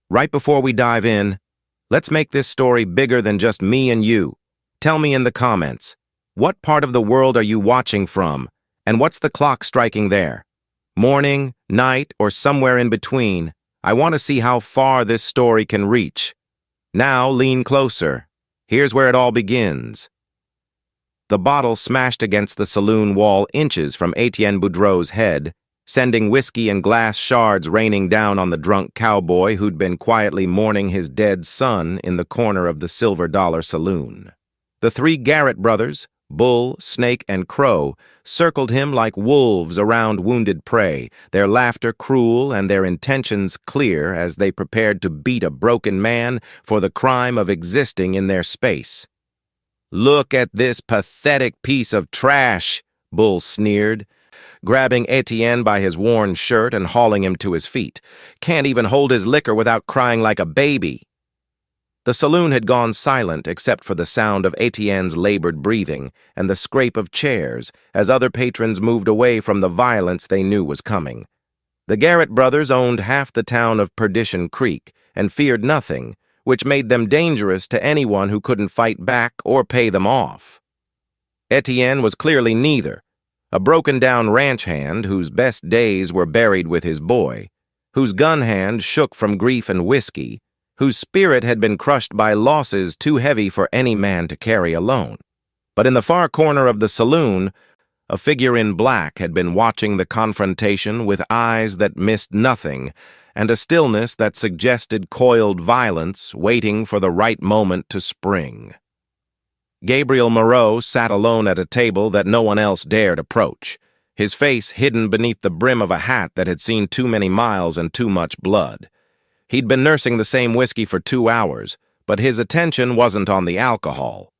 Right before we dive in, let's make this story bigger than just me and you. Tell me in the comments, what part of the world are you watching from, and what's the clock striking there? Morning, night, or somewhere in between? I want to see how far this story can reach. Now lean closer. Here's where it all begins. The bottle smashed against the saloon wall inches from Etienne Boudreau's head, sending whiskey and glass shards raining down on the drunk cowboy who'd been quietly mourning his dead son in the corner of the Silver Dollar Saloon. The three Garrett brothers, Bull, Snake, and Crow, circled him like wolves around wounded prey, their laughter cruel and their intentions clear as they prepared to beat a broken man for the crime of existing in their space. "Look at this pathetic piece of trash," Bull sneered, grabbing Etienne by his worn shirt and hauling him to his feet. "Can't even hold his liquor without crying like a baby." The saloon had gone silent except for the sound of Etienne's labored breathing and the scrape of chairs as other patrons moved away from the violence they knew was coming. The Garrett brothers owned half the town of Perdition Creek and feared nothing, which made them dangerous to anyone who couldn't fight back or pay them off. Etienne was clearly neither, a broken-down ranch hand whose best days were buried with his boy, whose gun hand shook from grief and whiskey, whose spirit had been crushed by losses too heavy for any man to carry alone. But in the far corner of the saloon, a figure in black had been watching the confrontation with eyes that missed nothing and a stillness that suggested coiled violence waiting for the right moment to spring. Gabriel Maro sat alone at a table that no one else dared approach, his face hidden beneath the brim of a hat that had seen too many miles and too much blood. He'd been nursing the same whiskey for 2 hours, but his attention wasn't on the alcohol.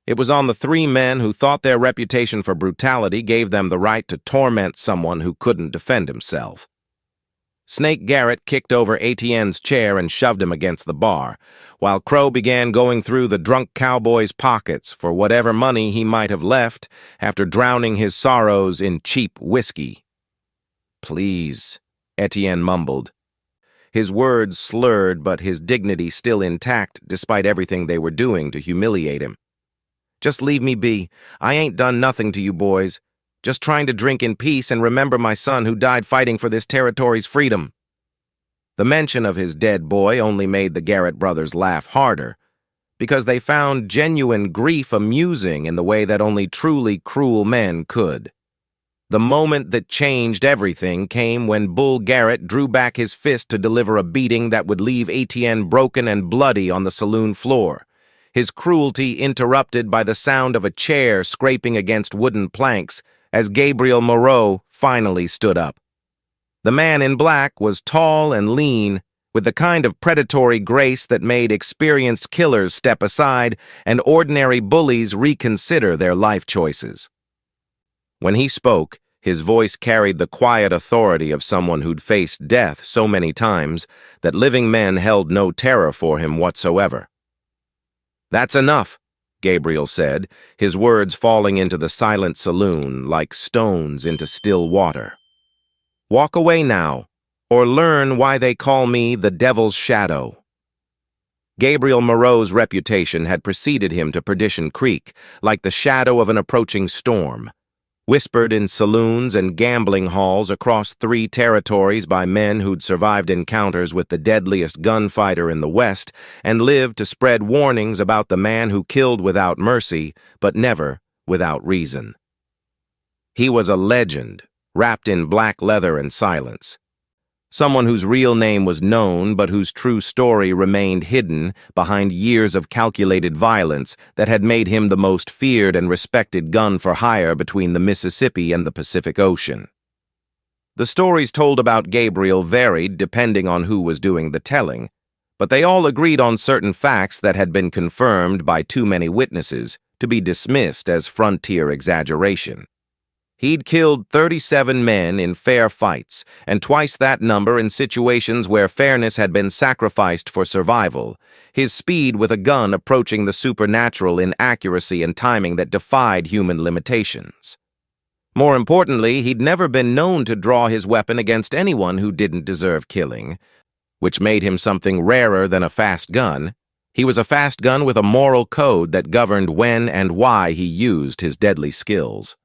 It was on the three men who thought their reputation for brutality gave them the right to torment someone who couldn't defend himself. Snake Garrett kicked over Etienne's chair and shoved him against the bar, while Crow began going through the drunk cowboy's pockets for whatever money he might have left after drowning his sorrows in cheap whiskey. "Please," Etienne mumbled. His words slurred, but his dignity still intact despite everything they were doing to humiliate him. "Just leave me be. I ain't done nothing to you boys. Just trying to drink in peace and remember my son who died fighting for this territory's freedom." The mention of his dead boy only made the Garrett brothers laugh harder, because they found genuine grief amusing in the way that only truly cruel men could. The moment that changed everything came when Bull Garrett drew back his fist to deliver a beating that would leave Etienne broken and bloody on the saloon floor, his cruelty interrupted by the sound of a chair scraping against wooden planks as Gabriel Maro finally stood up. The man in black was tall and lean, with the kind of predatory grace that made experienced killers step aside and ordinary bullies reconsider their life choices. When he spoke, his voice carried the quiet authority of someone who'd faced death so many times that living men held no terror for him whatsoever. "That's enough," Gabriel said, his words falling into the silent saloon like stones into still water. "Walk away now, or learn why they call me the Devil's Shadow." Gabriel Maro's reputation had preceded him to Perdition Creek, like the shadow of an approaching storm. Whispered in saloons and gambling halls across 3 territories by men who'd survived encounters with the deadliest gunfighter in the West and lived to spread warnings about the man who killed without mercy, but never without reason. He was a legend, wrapped in black leather and silence. Someone whose real name was known but whose true story remained hidden behind years of calculated violence that had made him the most feared and respected gun for hire between the Mississippi and the Pacific Ocean. The stories told about Gabriel varied depending on who was doing the telling, but they all agreed on certain facts that had been confirmed by too many witnesses to be dismissed as frontier exaggeration. He'd killed 37 men in fair fights, and twice that number in situations where fairness had been sacrificed for survival, his speed with a gun approaching the supernatural in accuracy and timing that defied human limitations. More importantly, he'd never been known to draw his weapon against anyone who didn't deserve killing, which made him something rarer than a fast gun. He was a fast gun with a moral code that governed when and why he used his deadly skills.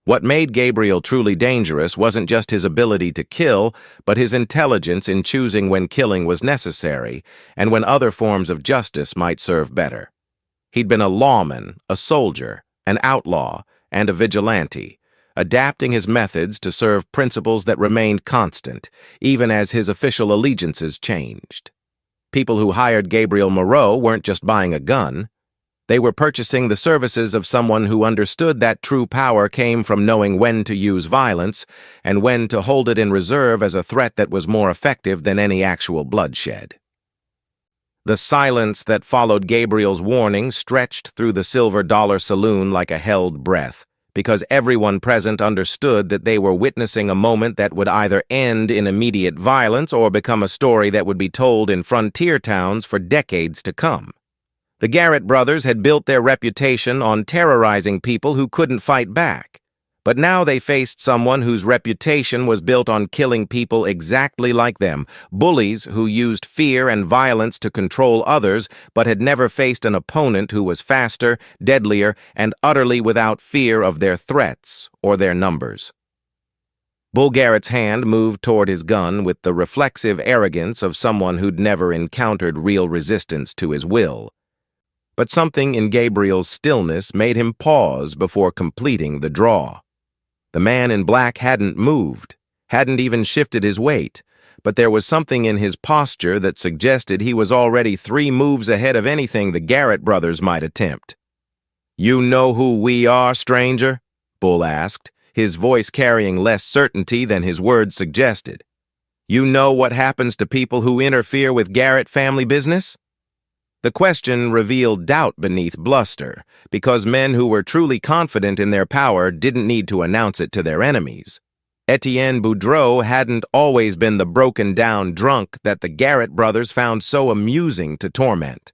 What made Gabriel truly dangerous wasn't just his ability to kill, but his intelligence in choosing when killing was necessary and when other forms of justice might serve better. He'd been a lawman, a soldier, an outlaw, and a vigilante, adapting his methods to serve principles that remained constant, even as his official allegiances changed. People who hired Gabriel Maro weren't just buying a gun. They were purchasing the services of someone who understood that true power came from knowing when to use violence and when to hold it in reserve as a threat that was more effective than any actual bloodshed. The silence that followed Gabriel's warning stretched through the silver-dollar saloon like a held breath, because everyone present understood that they were witnessing a moment that would either end in immediate violence or become a story that would be told in frontier towns for decades to come. The Garrett brothers had built their reputation on terrorizing people who couldn't fight back, but now they faced someone whose reputation was built on killing people exactly like them, bullies who used fear and violence to control others but had never faced an opponent who was faster, deadlier, and utterly without fear of their threats or their numbers. Bull Garrett's hand moved toward his gun with the reflexive arrogance of someone who'd never encountered real resistance to his will. But something in Gabriel's stillness made him pause before completing the draw. The man in black hadn't moved, hadn't even shifted his weight, but there was something in his posture that suggested he was already 3 moves ahead of anything the Garrett brothers might attempt. "You know who we are, stranger?" Bull asked, his voice carrying less certainty than his words suggested. "You know what happens to people who interfere with Garrett family business?" The question revealed doubt beneath bluster, because men who were truly confident in their power didn't need to announce it to their enemies. Etienne Boudreau hadn't always been the broken-down drunk that the Garrett brothers found so amusing to torment.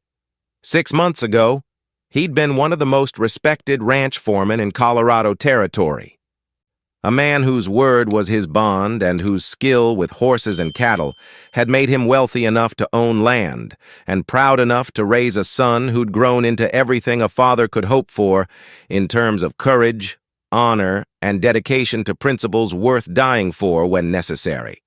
6 months ago, he'd been one of the most respected ranch foremen in Colorado Territory. A man whose word was his bond and whose skill with horses and cattle had made him wealthy enough to own land and proud enough to raise a son who'd grown into everything a father could hope for in terms of courage, honor, and dedication to principles worth dying for when necessary.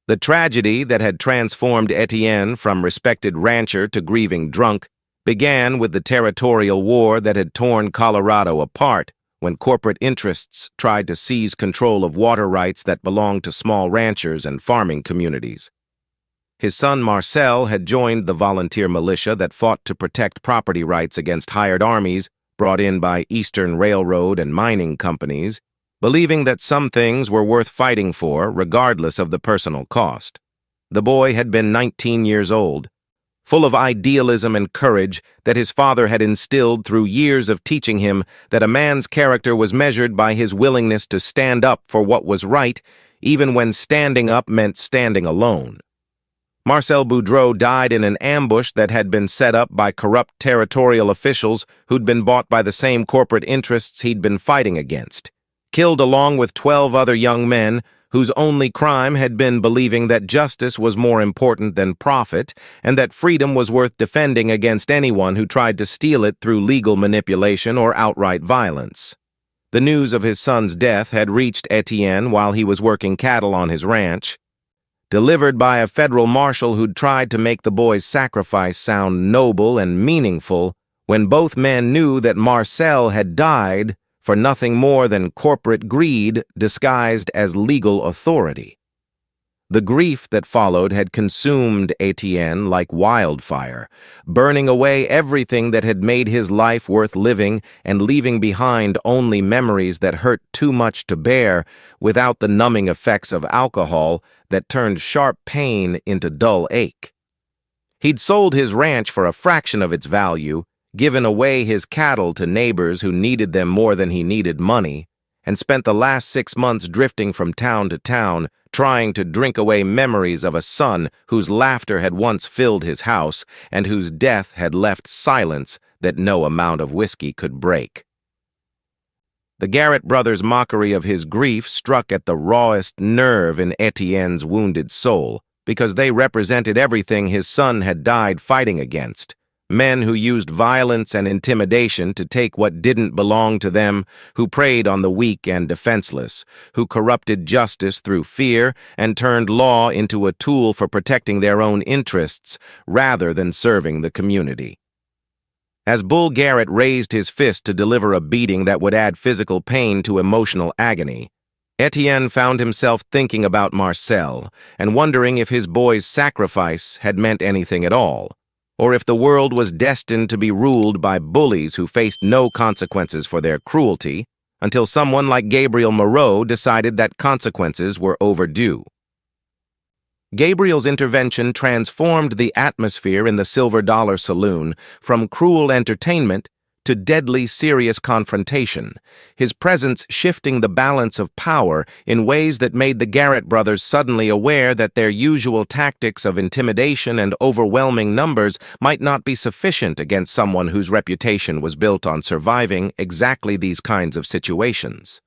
The tragedy that had transformed Etienne from respected rancher to grieving drunk began with the territorial war that had torn Colorado apart when corporate interests tried to seize control of water rights that belonged to small ranchers and farming communities. His son Marcel had joined the volunteer militia that fought to protect property rights against hired armies brought in by Eastern Railroad and mining companies, believing that some things were worth fighting for regardless of the personal cost. The boy had been 19 years old, full of idealism and courage that his father had instilled through years of teaching him that a man's character was measured by his willingness to stand up for what was right, even when standing up meant standing alone. Marcel Boudreau died in an ambush that had been set up by corrupt territorial officials who'd been bought by the same corporate interests he'd been fighting against, killed along with 12 other young men whose only crime had been believing that justice was more important than profit and that freedom was worth defending against anyone who tried to steal it through legal manipulation or outright violence. The news of his son's death had reached Etienne while he was working cattle on his ranch, delivered by a federal marshal who'd tried to make the boy's sacrifice sound noble and meaningful when both men knew that Marcel had died for nothing more than corporate greed disguised as legal authority. The grief that followed had consumed Etienne like wildfire, burning away everything that had made his life worth living and leaving behind only memories that hurt too much to bear without the numbing effects of alcohol that turned sharp pain into dull ache. He'd sold his ranch for a fraction of its value, given away his cattle to neighbors who needed them more than he needed money, and spent the last 6 months drifting from town to town, trying to drink away memories of a son whose laughter had once filled his house and whose death had left silence that no amount of whiskey could break. The Garrett brothers' mockery of his grief struck at the rawest nerve in Etienne's wounded soul, because they represented everything his son had died fighting against. Men who used violence and intimidation to take what didn't belong to them, who preyed on the weak and defenseless, who corrupted justice through fear and turned law into a tool for protecting their own interests rather than serving the community. As Bull Garrett raised his fist to deliver a beating that would add physical pain to emotional agony, Etienne found himself thinking about Marcel and wondering if his boy's sacrifice had meant anything at all, or if the world was destined to be ruled by bullies who faced no consequences for their cruelty until someone like Gabriel Maro decided that consequences were overdue. Gabriel's intervention transformed the atmosphere in the Silver Dollar Saloon from cruel entertainment to deadly serious confrontation, his presence shifting the balance of power in ways that made the Garrett brothers suddenly aware that their usual tactics of intimidation and overwhelming numbers might not be sufficient against someone whose reputation was built on surviving exactly these kinds of situations.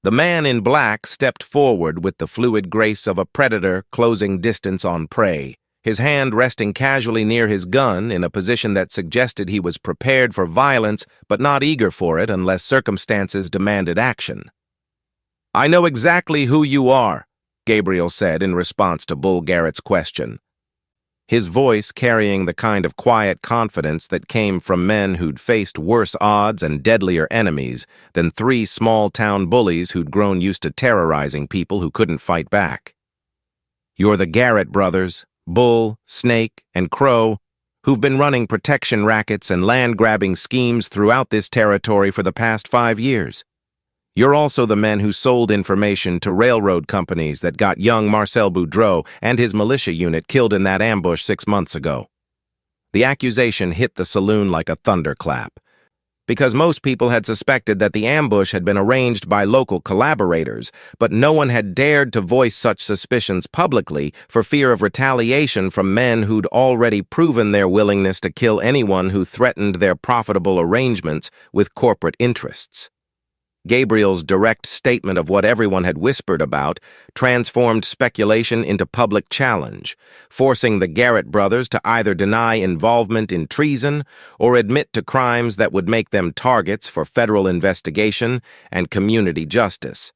The man in black stepped forward with the fluid grace of a predator closing distance on prey, his hand resting casually near his gun in a position that suggested he was prepared for violence but not eager for it unless circumstances demanded action. "I know exactly who you are," Gabriel said in response to Bull Garrett's question, his voice carrying the kind of quiet confidence that came from men who'd faced worse odds and deadlier enemies than three small-town bullies who'd grown used to terrorizing people who couldn't fight back. "You're the Garrett brothers, Bull, Snake, and Crow, who've been running protection rackets and land-grabbing schemes throughout this territory for the past 5 years. You're also the men who sold information to railroad companies that got young Marcel Boudreau and his militia unit killed in that ambush 6 months ago." The accusation hit the saloon like a thunderclap, because most people had suspected that the ambush had been arranged by local collaborators, but no one had dared to voice such suspicions publicly for fear of retaliation from men who'd already proven their willingness to kill anyone who threatened their profitable arrangements with corporate interests. Gabriel's direct statement of what everyone had whispered about transformed speculation into public challenge, forcing the Garrett brothers to either deny involvement in treason or admit to crimes that would make them targets for federal investigation and community justice.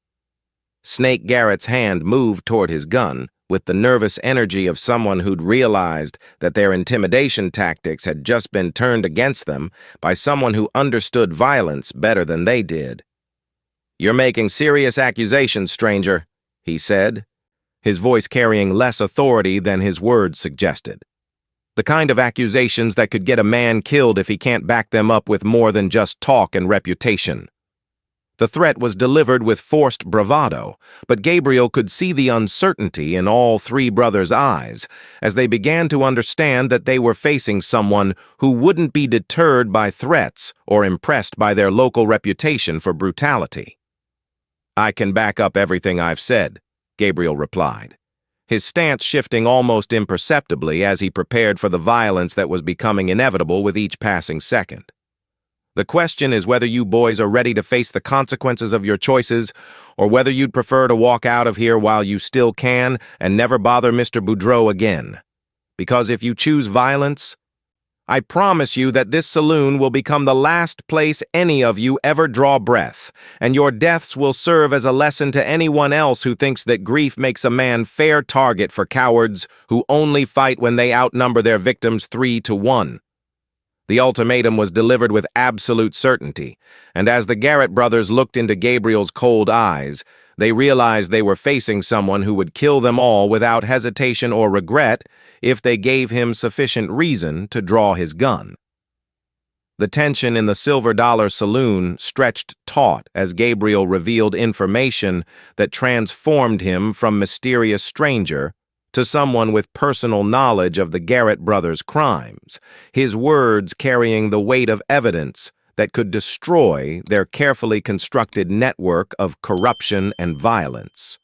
Snake Garrett's hand moved toward his gun with the nervous energy of someone who'd realized that their intimidation tactics had just been turned against them by someone who understood violence better than they did. "You're making serious accusations, stranger," he said, his voice carrying less authority than his words suggested. "The kind of accusations that could get a man killed if he can't back them up with more than just talk and reputation." The threat was delivered with forced bravado, but Gabriel could see the uncertainty in all three brothers' eyes as they began to understand that they were facing someone who wouldn't be deterred by threats or impressed by their local reputation for brutality. "I can back up everything I've said," Gabriel replied, his stance shifting almost imperceptibly as he prepared for the violence that was becoming inevitable with each passing second. "The question is whether you boys are ready to face the consequences of your choices, or whether you'd prefer to walk out of here while you still can and never bother Mr. Boudreau again. Because if you choose violence, I promise you that this saloon will become the last place any of you ever draw breath, and your deaths will serve as a lesson to anyone else who thinks that grief makes a man fair target for cowards who only fight when they outnumber their victims 3-1. The ultimatum was delivered with absolute certainty, and as the Garrett brothers looked into Gabriel's cold eyes, they realized they were facing someone who would kill them all without hesitation or regret if they gave him sufficient reason to draw his gun. The tension in the Silver Dollar Saloon stretched taut as Gabriel revealed information that transformed him from mysterious stranger to someone with personal knowledge of the Garrett brothers' crimes, his words carrying the weight of evidence that could destroy their carefully constructed network of corruption and violence.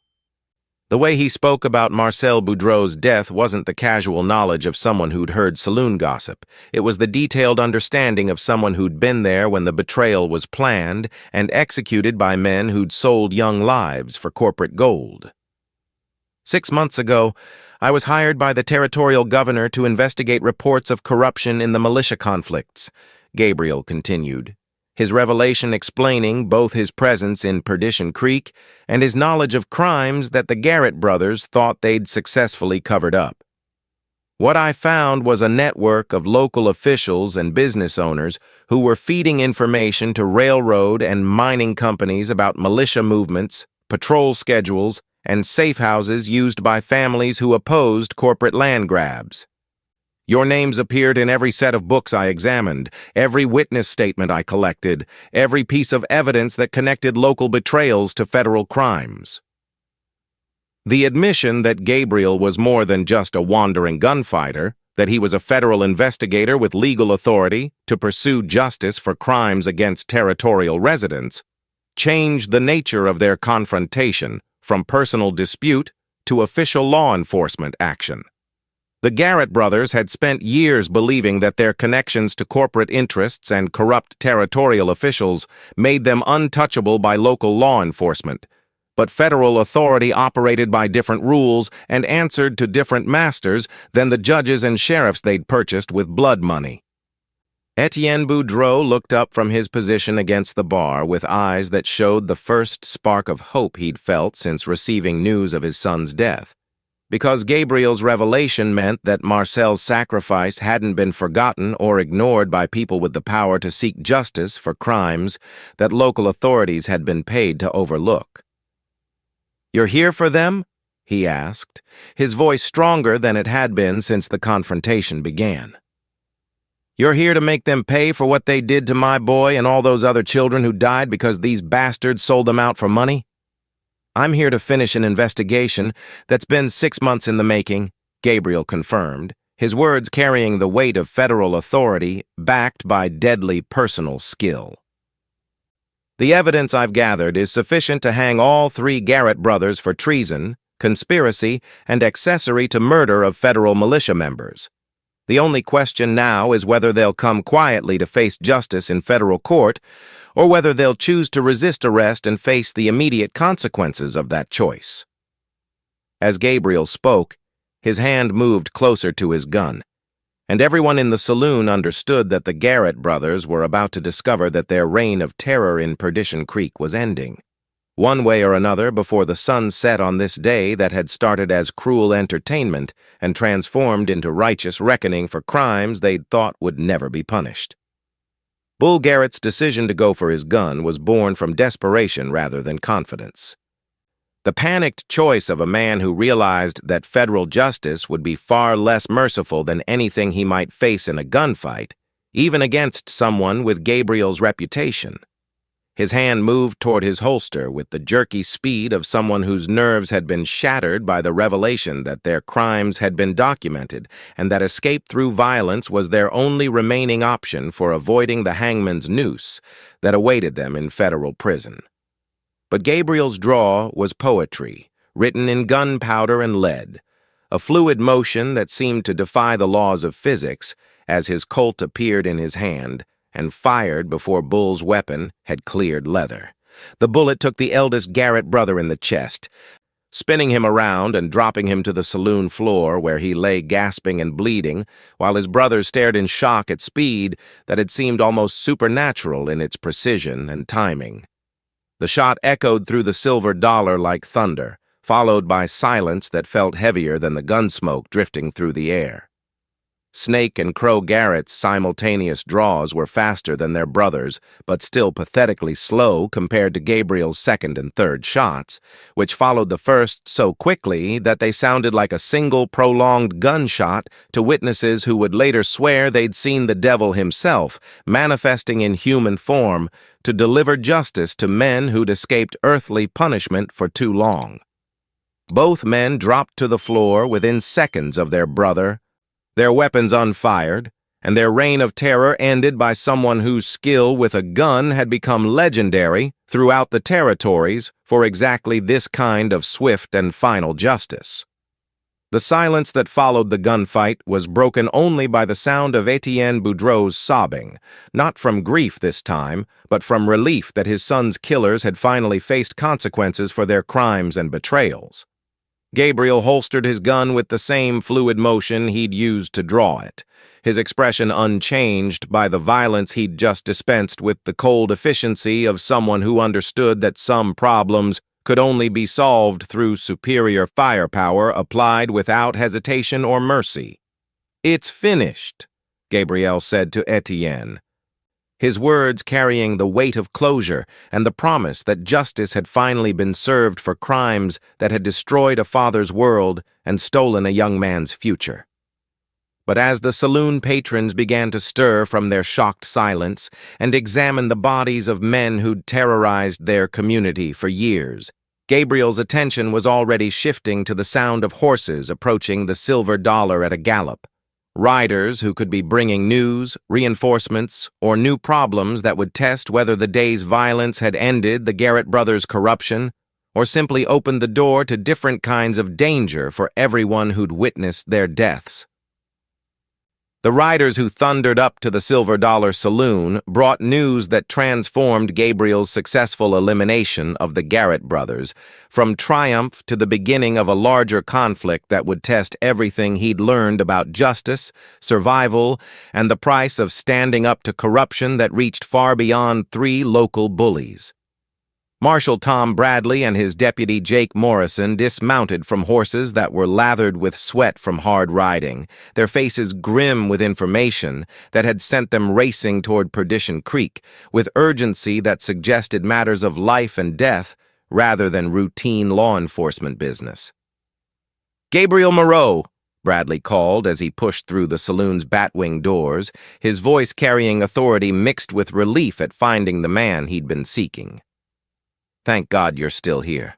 The way he spoke about Marcel Boudreau's death wasn't the casual knowledge of someone who'd heard saloon gossip. It was the detailed understanding of someone who'd been there when the betrayal was planned and executed by men who'd sold young lives for corporate gold. 6 months ago, I was hired by the territorial governor to investigate reports of corruption in the militia conflicts, Gabriel continued, his revelation explaining both his presence in Perdition Creek and his knowledge of crimes that the Garrett brothers thought they'd successfully covered up. What I found was a network of local officials and business owners who were feeding information to railroad and mining companies about militia movements, patrol schedules, and safe houses used by families who opposed corporate land grabs. Your names appeared in every set of books I examined, every witness statement I collected, every piece of evidence that connected local betrayals to federal crimes. The admission that Gabriel was more than just a wandering gunfighter, that he was a federal investigator with legal authority to pursue justice for crimes against territorial residents, changed the nature of their confrontation from personal dispute to official law enforcement action. The Garrett brothers had spent years believing that their connections to corporate interests and corrupt territorial officials made them untouchable by local law enforcement, but federal authority operated by different rules and answered to different masters than the judges and sheriffs they'd purchased with blood money. Etienne Boudreau looked up from his position against the bar with eyes that showed the first spark of hope he'd felt since receiving news of his son's death. Because Gabriel's revelation meant that Marcel's sacrifice hadn't been forgotten or ignored by people with the power to seek justice for crimes that local authorities had been paid to overlook. "You're here for them?" he asked, his voice stronger than it had been since the confrontation began. "You're here to make them pay for what they did to my boy and all those other children who died because these bastards sold them out for money?" "I'm here to finish an investigation that's been 6 months in the making," Gabriel confirmed, his words carrying the weight of federal authority backed by deadly personal skill. "The evidence I've gathered is sufficient to hang all 3 Garrett brothers for treason, conspiracy, and accessory to murder of federal militia members. The only question now is whether they'll come quietly to face justice in federal court, or whether they'll choose to resist arrest and face the immediate consequences of that choice." As Gabriel spoke, his hand moved closer to his gun, and everyone in the saloon understood that the Garrett brothers were about to discover that their reign of terror in Perdition Creek was ending. One way or another, before the sun set on this day that had started as cruel entertainment and transformed into righteous reckoning for crimes they'd thought would never be punished. Bull Garrett's decision to go for his gun was born from desperation rather than confidence. The panicked choice of a man who realized that federal justice would be far less merciful than anything he might face in a gunfight, even against someone with Gabriel's reputation. His hand moved toward his holster with the jerky speed of someone whose nerves had been shattered by the revelation that their crimes had been documented and that escape through violence was their only remaining option for avoiding the hangman's noose that awaited them in federal prison. But Gabriel's draw was poetry, written in gunpowder and lead, a fluid motion that seemed to defy the laws of physics as his Colt appeared in his hand and fired before Bull's weapon had cleared leather. The bullet took the eldest Garrett brother in the chest, spinning him around and dropping him to the saloon floor where he lay gasping and bleeding, while his brothers stared in shock at speed that had seemed almost supernatural in its precision and timing. The shot echoed through the silver dollar like thunder, followed by silence that felt heavier than the gun smoke drifting through the air. Snake and Crow Garrett's simultaneous draws were faster than their brothers, but still pathetically slow compared to Gabriel's second and third shots, which followed the first so quickly that they sounded like a single prolonged gunshot to witnesses who would later swear they'd seen the devil himself, manifesting in human form, to deliver justice to men who'd escaped earthly punishment for too long. Both men dropped to the floor within seconds of their brother, their weapons unfired, and their reign of terror ended by someone whose skill with a gun had become legendary throughout the territories for exactly this kind of swift and final justice. The silence that followed the gunfight was broken only by the sound of Etienne Boudreau's sobbing, not from grief this time, but from relief that his son's killers had finally faced consequences for their crimes and betrayals. Gabriel holstered his gun with the same fluid motion he'd used to draw it, his expression unchanged by the violence he'd just dispensed with the cold efficiency of someone who understood that some problems could only be solved through superior firepower applied without hesitation or mercy. "It's finished," Gabriel said to Etienne, his words carrying the weight of closure and the promise that justice had finally been served for crimes that had destroyed a father's world and stolen a young man's future. But as the saloon patrons began to stir from their shocked silence and examine the bodies of men who'd terrorized their community for years, Gabriel's attention was already shifting to the sound of horses approaching the silver dollar at a gallop. Riders who could be bringing news, reinforcements, or new problems that would test whether the day's violence had ended the Garrett brothers' corruption, or simply opened the door to different kinds of danger for everyone who'd witnessed their deaths. The riders who thundered up to the Silver Dollar Saloon brought news that transformed Gabriel's successful elimination of the Garrett brothers from triumph to the beginning of a larger conflict that would test everything he'd learned about justice, survival, and the price of standing up to corruption that reached far beyond 3 local bullies. Marshal Tom Bradley and his deputy Jake Morrison dismounted from horses that were lathered with sweat from hard riding, their faces grim with information that had sent them racing toward Perdition Creek, with urgency that suggested matters of life and death rather than routine law enforcement business. "Gabriel Maro," Bradley called as he pushed through the saloon's batwing doors, his voice carrying authority mixed with relief at finding the man he'd been seeking. "Thank God you're still here.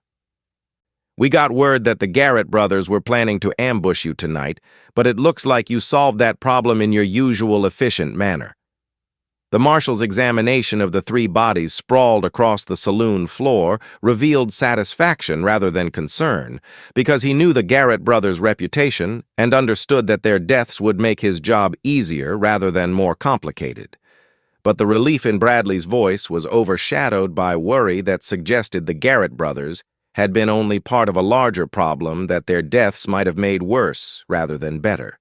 We got word that the Garrett brothers were planning to ambush you tonight, but it looks like you solved that problem in your usual efficient manner." The marshal's examination of the 3 bodies sprawled across the saloon floor revealed satisfaction rather than concern, because he knew the Garrett brothers' reputation and understood that their deaths would make his job easier rather than more complicated. But the relief in Bradley's voice was overshadowed by worry that suggested the Garrett brothers had been only part of a larger problem that their deaths might have made worse rather than better.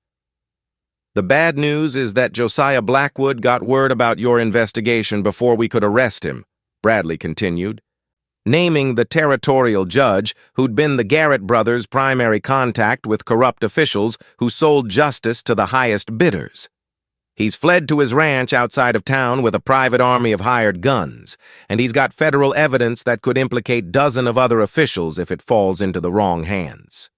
"The bad news is that Josiah Blackwood got word about your investigation before we could arrest him," Bradley continued, naming the territorial judge who'd been the Garrett brothers' primary contact with corrupt officials who sold justice to the highest bidders. "He's fled to his ranch outside of town with a private army of hired guns, and he's got federal evidence that could implicate dozens of other officials if it falls into the wrong hands."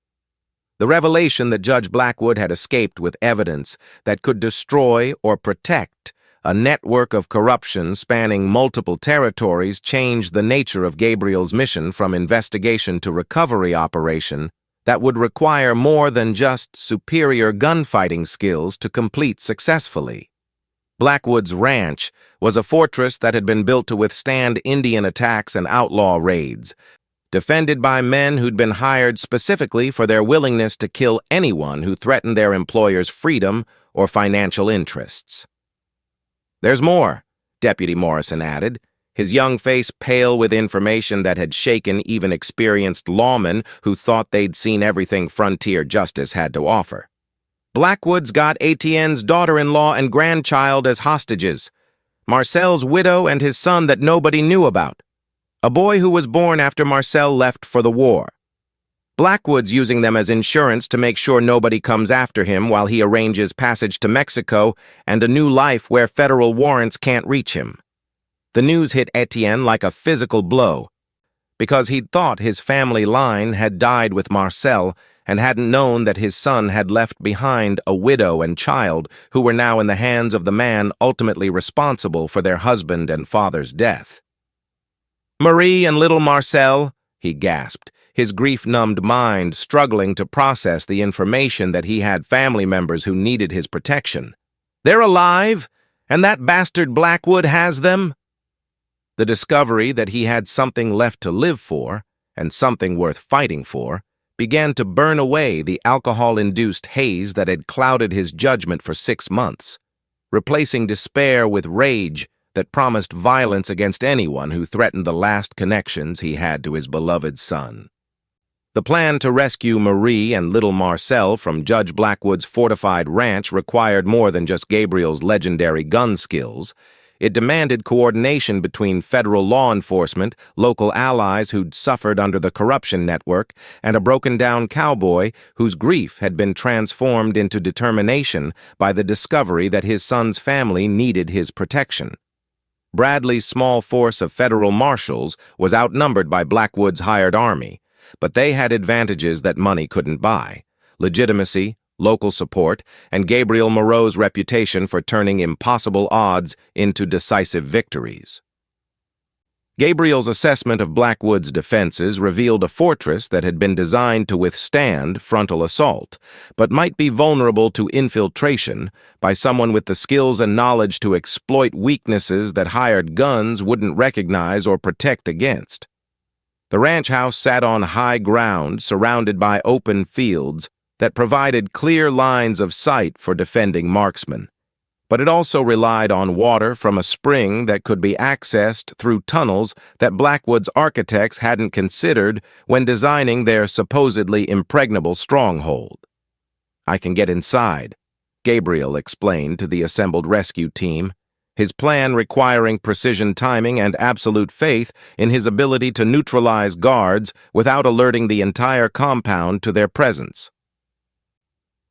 The revelation that Judge Blackwood had escaped with evidence that could destroy or protect a network of corruption spanning multiple territories changed the nature of Gabriel's mission from investigation to recovery operation that would require more than just superior gunfighting skills to complete successfully. Blackwood's ranch was a fortress that had been built to withstand Indian attacks and outlaw raids, defended by men who'd been hired specifically for their willingness to kill anyone who threatened their employer's freedom or financial interests. "There's more," Deputy Morrison added, his young face pale with information that had shaken even experienced lawmen who thought they'd seen everything frontier justice had to offer. "Blackwood's got Etienne's daughter-in-law and grandchild as hostages, Marcel's widow and his son that nobody knew about, a boy who was born after Marcel left for the war. Blackwood's using them as insurance to make sure nobody comes after him while he arranges passage to Mexico and a new life where federal warrants can't reach him." The news hit Etienne like a physical blow, because he'd thought his family line had died with Marcel and hadn't known that his son had left behind a widow and child who were now in the hands of the man ultimately responsible for their husband and father's death. "Marie and little Marcel," he gasped, his grief-numbed mind struggling to process the information that he had family members who needed his protection. "They're alive, and that bastard Blackwood has them?" The discovery that he had something left to live for, and something worth fighting for, began to burn away the alcohol-induced haze that had clouded his judgment for 6 months, replacing despair with rage that promised violence against anyone who threatened the last connections he had to his beloved son. The plan to rescue Marie and little Marcel from Judge Blackwood's fortified ranch required more than just Gabriel's legendary gun skills. It demanded coordination between federal law enforcement, local allies who'd suffered under the corruption network, and a broken-down cowboy whose grief had been transformed into determination by the discovery that his son's family needed his protection. Bradley's small force of federal marshals was outnumbered by Blackwood's hired army, but they had advantages that money couldn't buy: legitimacy, local support, and Gabriel Maro's reputation for turning impossible odds into decisive victories. Gabriel's assessment of Blackwood's defenses revealed a fortress that had been designed to withstand frontal assault, but might be vulnerable to infiltration by someone with the skills and knowledge to exploit weaknesses that hired guns wouldn't recognize or protect against. The ranch house sat on high ground surrounded by open fields that provided clear lines of sight for defending marksmen, but it also relied on water from a spring that could be accessed through tunnels that Blackwood's architects hadn't considered when designing their supposedly impregnable stronghold. "I can get inside," Gabriel explained to the assembled rescue team, his plan requiring precision timing and absolute faith in his ability to neutralize guards without alerting the entire compound to their presence.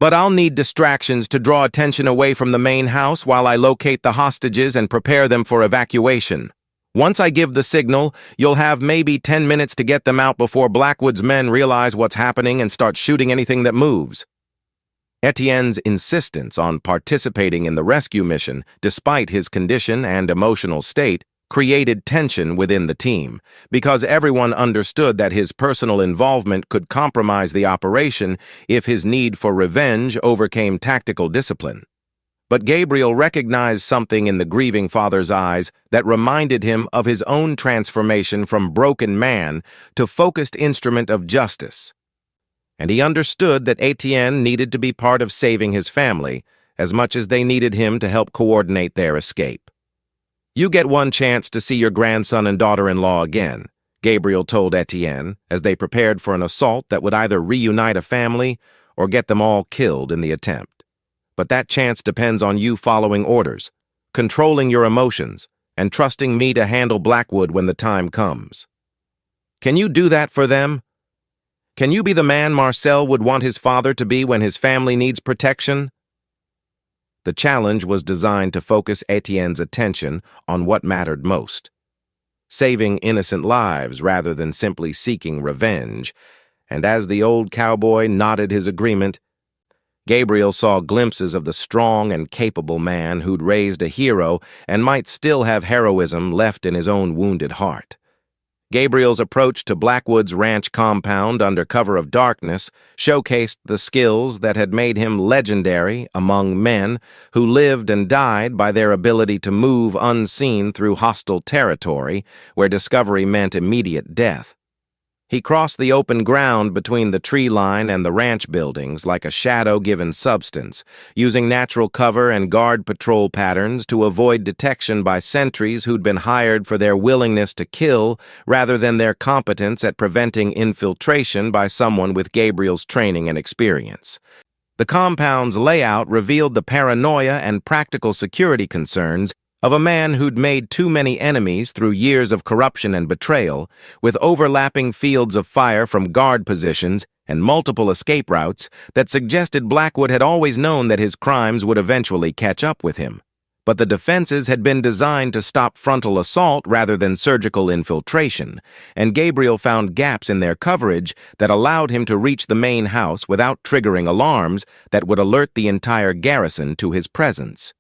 "But I'll need distractions to draw attention away from the main house while I locate the hostages and prepare them for evacuation. Once I give the signal, you'll have maybe 10 minutes to get them out before Blackwood's men realize what's happening and start shooting anything that moves." Etienne's insistence on participating in the rescue mission, despite his condition and emotional state, created tension within the team, because everyone understood that his personal involvement could compromise the operation if his need for revenge overcame tactical discipline. But Gabriel recognized something in the grieving father's eyes that reminded him of his own transformation from broken man to focused instrument of justice. And he understood that Etienne needed to be part of saving his family as much as they needed him to help coordinate their escape. "You get one chance to see your grandson and daughter-in-law again," Gabriel told Etienne as they prepared for an assault that would either reunite a family or get them all killed in the attempt. "But that chance depends on you following orders, controlling your emotions, and trusting me to handle Blackwood when the time comes. Can you do that for them? Can you be the man Marcel would want his father to be when his family needs protection?" The challenge was designed to focus Etienne's attention on what mattered most: saving innocent lives rather than simply seeking revenge, and as the old cowboy nodded his agreement, Gabriel saw glimpses of the strong and capable man who'd raised a hero and might still have heroism left in his own wounded heart. Gabriel's approach to Blackwood's ranch compound under cover of darkness showcased the skills that had made him legendary among men who lived and died by their ability to move unseen through hostile territory where discovery meant immediate death. He crossed the open ground between the tree line and the ranch buildings like a shadow given substance, using natural cover and guard patrol patterns to avoid detection by sentries who'd been hired for their willingness to kill rather than their competence at preventing infiltration by someone with Gabriel's training and experience. The compound's layout revealed the paranoia and practical security concerns of a man who'd made too many enemies through years of corruption and betrayal, with overlapping fields of fire from guard positions and multiple escape routes that suggested Blackwood had always known that his crimes would eventually catch up with him. But the defenses had been designed to stop frontal assault rather than surgical infiltration, and Gabriel found gaps in their coverage that allowed him to reach the main house without triggering alarms that would alert the entire garrison to his presence.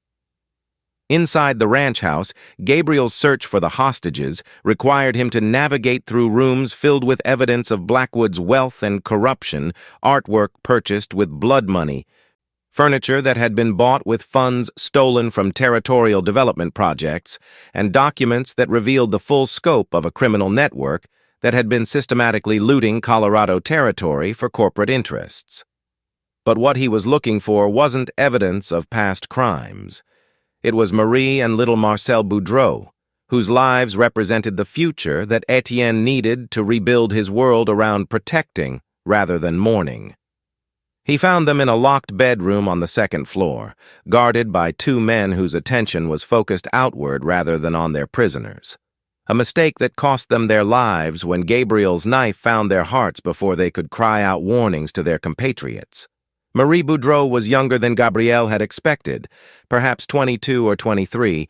Inside the ranch house, Gabriel's search for the hostages required him to navigate through rooms filled with evidence of Blackwood's wealth and corruption, artwork purchased with blood money, furniture that had been bought with funds stolen from territorial development projects, and documents that revealed the full scope of a criminal network that had been systematically looting Colorado territory for corporate interests. But what he was looking for wasn't evidence of past crimes. It was Marie and little Marcel Boudreau, whose lives represented the future that Etienne needed to rebuild his world around protecting rather than mourning. He found them in a locked bedroom on the second floor, guarded by two men whose attention was focused outward rather than on their prisoners. A mistake that cost them their lives when Gabriel's knife found their hearts before they could cry out warnings to their compatriots. Marie Boudreau was younger than Gabriel had expected, perhaps 22 or 23,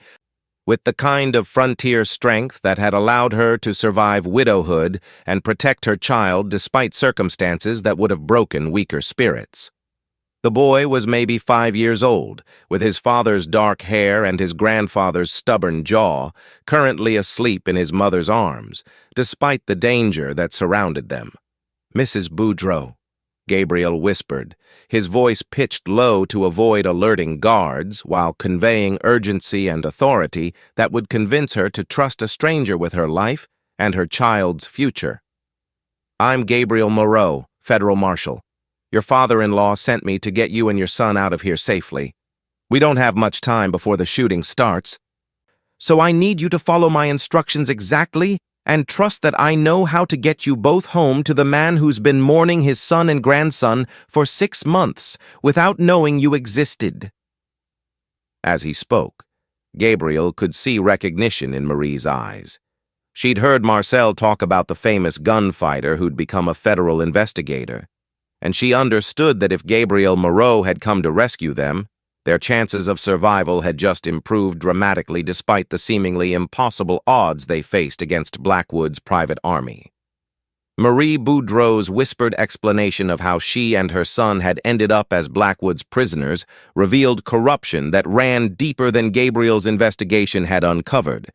with the kind of frontier strength that had allowed her to survive widowhood and protect her child despite circumstances that would have broken weaker spirits. The boy was maybe 5 years old, with his father's dark hair and his grandfather's stubborn jaw, currently asleep in his mother's arms, despite the danger that surrounded them. "Mrs. Boudreau," Gabriel whispered, his voice pitched low to avoid alerting guards while conveying urgency and authority that would convince her to trust a stranger with her life and her child's future. "I'm Gabriel Maro, federal marshal. Your father-in-law sent me to get you and your son out of here safely. We don't have much time before the shooting starts. So I need you to follow my instructions exactly and trust that I know how to get you both home to the man who's been mourning his son and grandson for 6 months without knowing you existed." As he spoke, Gabriel could see recognition in Marie's eyes. She'd heard Marcel talk about the famous gunfighter who'd become a federal investigator, and she understood that if Gabriel Maro had come to rescue them, their chances of survival had just improved dramatically despite the seemingly impossible odds they faced against Blackwood's private army. Marie Boudreau's whispered explanation of how she and her son had ended up as Blackwood's prisoners revealed corruption that ran deeper than Gabriel's investigation had uncovered,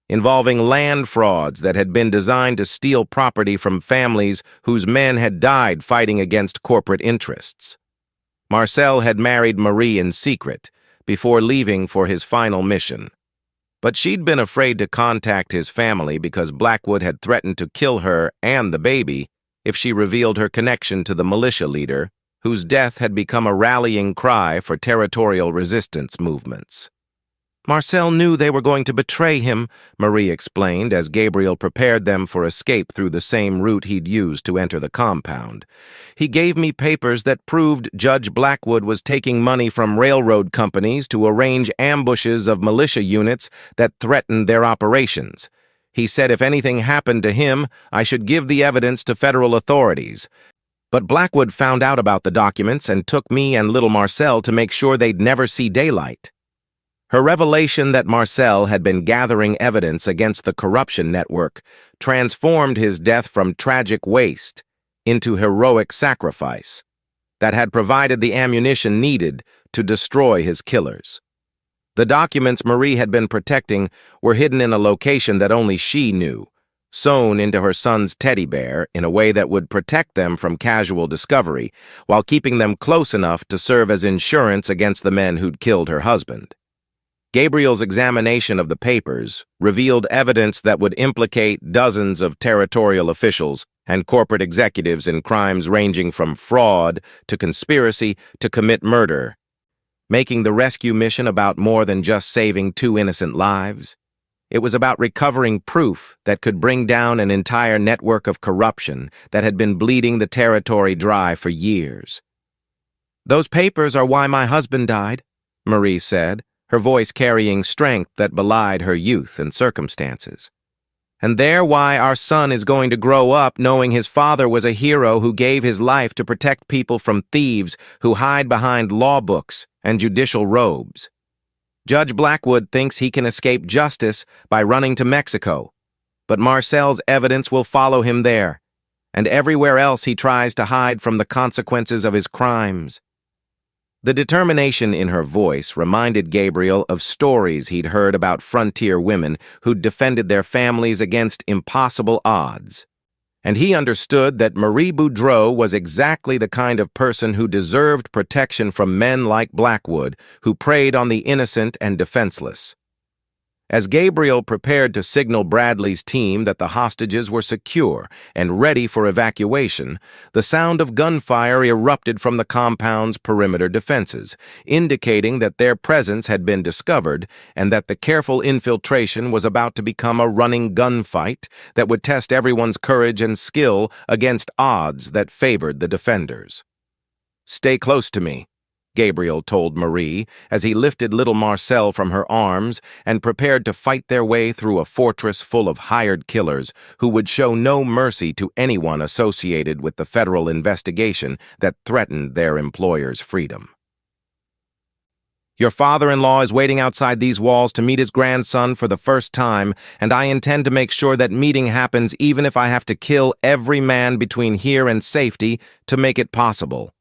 involving land frauds that had been designed to steal property from families whose men had died fighting against corporate interests. Marcel had married Marie in secret before leaving for his final mission, but she'd been afraid to contact his family because Blackwood had threatened to kill her and the baby if she revealed her connection to the militia leader, whose death had become a rallying cry for territorial resistance movements. "Marcel knew they were going to betray him," Marie explained as Gabriel prepared them for escape through the same route he'd used to enter the compound. "He gave me papers that proved Judge Blackwood was taking money from railroad companies to arrange ambushes of militia units that threatened their operations. He said if anything happened to him, I should give the evidence to federal authorities. But Blackwood found out about the documents and took me and little Marcel to make sure they'd never see daylight." Her revelation that Marcel had been gathering evidence against the corruption network transformed his death from tragic waste into heroic sacrifice that had provided the ammunition needed to destroy his killers. The documents Marie had been protecting were hidden in a location that only she knew, sewn into her son's teddy bear in a way that would protect them from casual discovery while keeping them close enough to serve as insurance against the men who'd killed her husband. Gabriel's examination of the papers revealed evidence that would implicate dozens of territorial officials and corporate executives in crimes ranging from fraud to conspiracy to commit murder, making the rescue mission about more than just saving 2 innocent lives. It was about recovering proof that could bring down an entire network of corruption that had been bleeding the territory dry for years. "Those papers are why my husband died," Marie said, her voice carrying strength that belied her youth and circumstances. "And they're why our son is going to grow up knowing his father was a hero who gave his life to protect people from thieves who hide behind law books and judicial robes. Judge Blackwood thinks he can escape justice by running to Mexico, but Marcel's evidence will follow him there, and everywhere else he tries to hide from the consequences of his crimes." The determination in her voice reminded Gabriel of stories he'd heard about frontier women who'd defended their families against impossible odds. And he understood that Marie Boudreau was exactly the kind of person who deserved protection from men like Blackwood, who preyed on the innocent and defenseless. As Gabriel prepared to signal Bradley's team that the hostages were secure and ready for evacuation, the sound of gunfire erupted from the compound's perimeter defenses, indicating that their presence had been discovered and that the careful infiltration was about to become a running gunfight that would test everyone's courage and skill against odds that favored the defenders. "Stay close to me," Gabriel told Marie as he lifted little Marcel from her arms and prepared to fight their way through a fortress full of hired killers who would show no mercy to anyone associated with the federal investigation that threatened their employer's freedom. "Your father-in-law is waiting outside these walls to meet his grandson for the first time, and I intend to make sure that meeting happens even if I have to kill every man between here and safety to make it possible."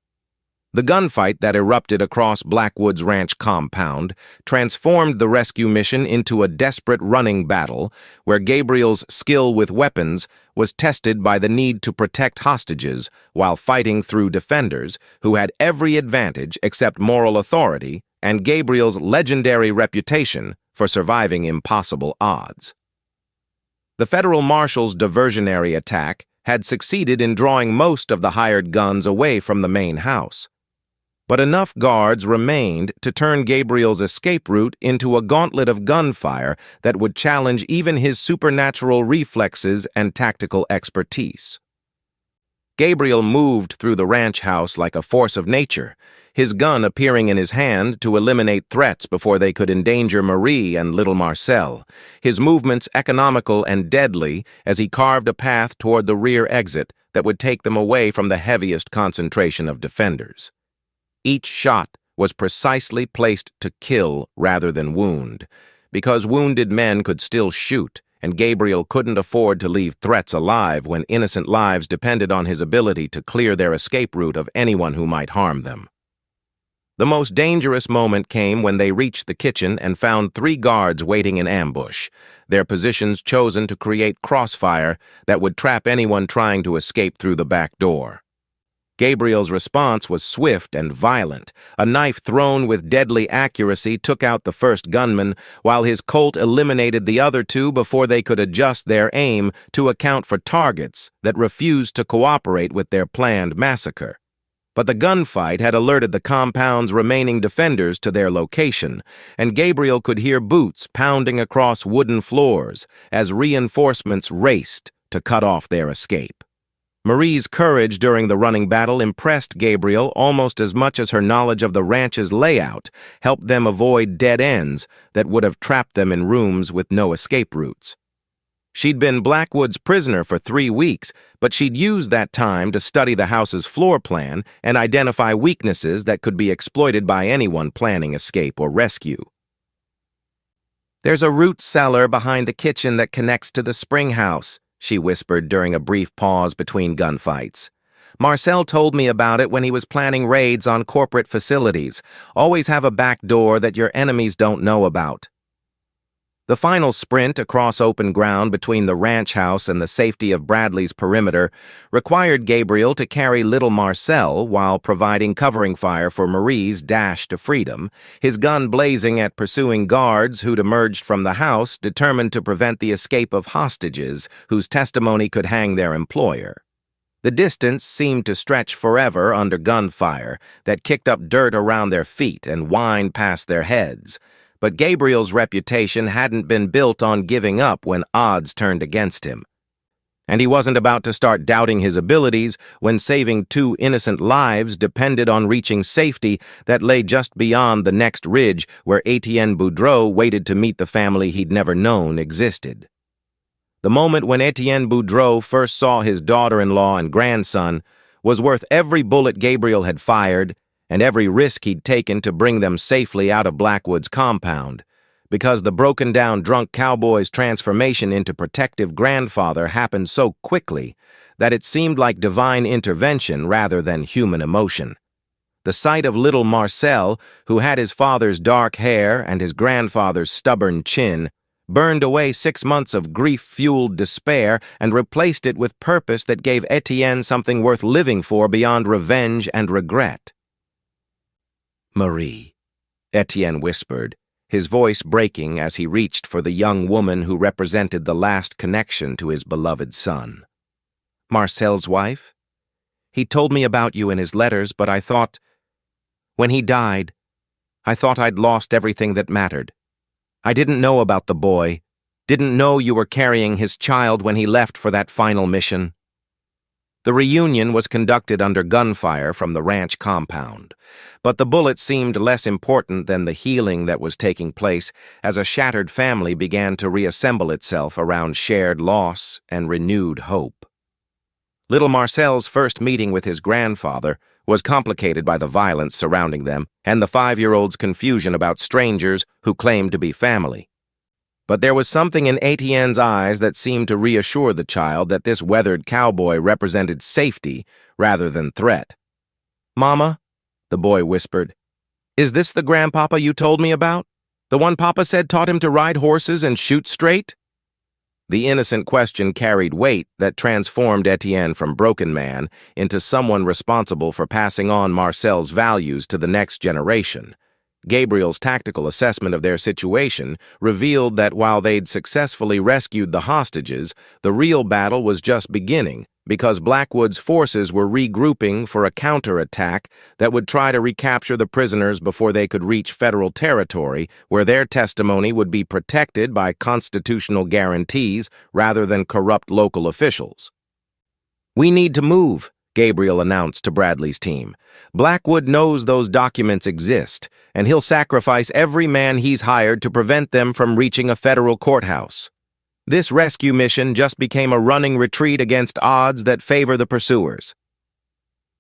The gunfight that erupted across Blackwood's ranch compound transformed the rescue mission into a desperate running battle where Gabriel's skill with weapons was tested by the need to protect hostages while fighting through defenders who had every advantage except moral authority and Gabriel's legendary reputation for surviving impossible odds. The federal marshal's diversionary attack had succeeded in drawing most of the hired guns away from the main house. But enough guards remained to turn Gabriel's escape route into a gauntlet of gunfire that would challenge even his supernatural reflexes and tactical expertise. Gabriel moved through the ranch house like a force of nature, his gun appearing in his hand to eliminate threats before they could endanger Marie and little Marcel, his movements economical and deadly as he carved a path toward the rear exit that would take them away from the heaviest concentration of defenders. Each shot was precisely placed to kill rather than wound, because wounded men could still shoot, and Gabriel couldn't afford to leave threats alive when innocent lives depended on his ability to clear their escape route of anyone who might harm them. The most dangerous moment came when they reached the kitchen and found 3 guards waiting in ambush, their positions chosen to create crossfire that would trap anyone trying to escape through the back door. Gabriel's response was swift and violent. A knife thrown with deadly accuracy took out the first gunman, while his Colt eliminated the other 2 before they could adjust their aim to account for targets that refused to cooperate with their planned massacre. But the gunfight had alerted the compound's remaining defenders to their location, and Gabriel could hear boots pounding across wooden floors as reinforcements raced to cut off their escape. Marie's courage during the running battle impressed Gabriel almost as much as her knowledge of the ranch's layout helped them avoid dead ends that would have trapped them in rooms with no escape routes. She'd been Blackwood's prisoner for 3 weeks, but she'd used that time to study the house's floor plan and identify weaknesses that could be exploited by anyone planning escape or rescue. "There's a root cellar behind the kitchen that connects to the spring house," she whispered during a brief pause between gunfights. "Marcel told me about it when he was planning raids on corporate facilities. Always have a back door that your enemies don't know about." The final sprint across open ground between the ranch house and the safety of Bradley's perimeter required Gabriel to carry little Marcel while providing covering fire for Marie's dash to freedom, his gun blazing at pursuing guards who'd emerged from the house determined to prevent the escape of hostages whose testimony could hang their employer. The distance seemed to stretch forever under gunfire that kicked up dirt around their feet and whined past their heads. But Gabriel's reputation hadn't been built on giving up when odds turned against him. And he wasn't about to start doubting his abilities when saving 2 innocent lives depended on reaching safety that lay just beyond the next ridge where Etienne Boudreau waited to meet the family he'd never known existed. The moment when Etienne Boudreau first saw his daughter-in-law and grandson was worth every bullet Gabriel had fired and every risk he'd taken to bring them safely out of Blackwood's compound, because the broken-down drunk cowboy's transformation into protective grandfather happened so quickly that it seemed like divine intervention rather than human emotion. The sight of little Marcel, who had his father's dark hair and his grandfather's stubborn chin, burned away 6 months of grief-fueled despair and replaced it with purpose that gave Etienne something worth living for beyond revenge and regret. "Marie," Etienne whispered, his voice breaking as he reached for the young woman who represented the last connection to his beloved son. "Marcel's wife? He told me about you in his letters, but I thought, when he died, I thought I'd lost everything that mattered. I didn't know about the boy, didn't know you were carrying his child when he left for that final mission." The reunion was conducted under gunfire from the ranch compound, but the bullets seemed less important than the healing that was taking place as a shattered family began to reassemble itself around shared loss and renewed hope. Little Marcel's first meeting with his grandfather was complicated by the violence surrounding them and the 5-year-old's confusion about strangers who claimed to be family. But there was something in Etienne's eyes that seemed to reassure the child that this weathered cowboy represented safety rather than threat. "Mama," the boy whispered, "is this the grandpapa you told me about? The one Papa said taught him to ride horses and shoot straight?" The innocent question carried weight that transformed Etienne from broken man into someone responsible for passing on Marcel's values to the next generation. Gabriel's tactical assessment of their situation revealed that while they'd successfully rescued the hostages, the real battle was just beginning because Blackwood's forces were regrouping for a counterattack that would try to recapture the prisoners before they could reach federal territory, where their testimony would be protected by constitutional guarantees rather than corrupt local officials. "We need to move," Gabriel announced to Bradley's team. "Blackwood knows those documents exist, and he'll sacrifice every man he's hired to prevent them from reaching a federal courthouse. This rescue mission just became a running retreat against odds that favor the pursuers."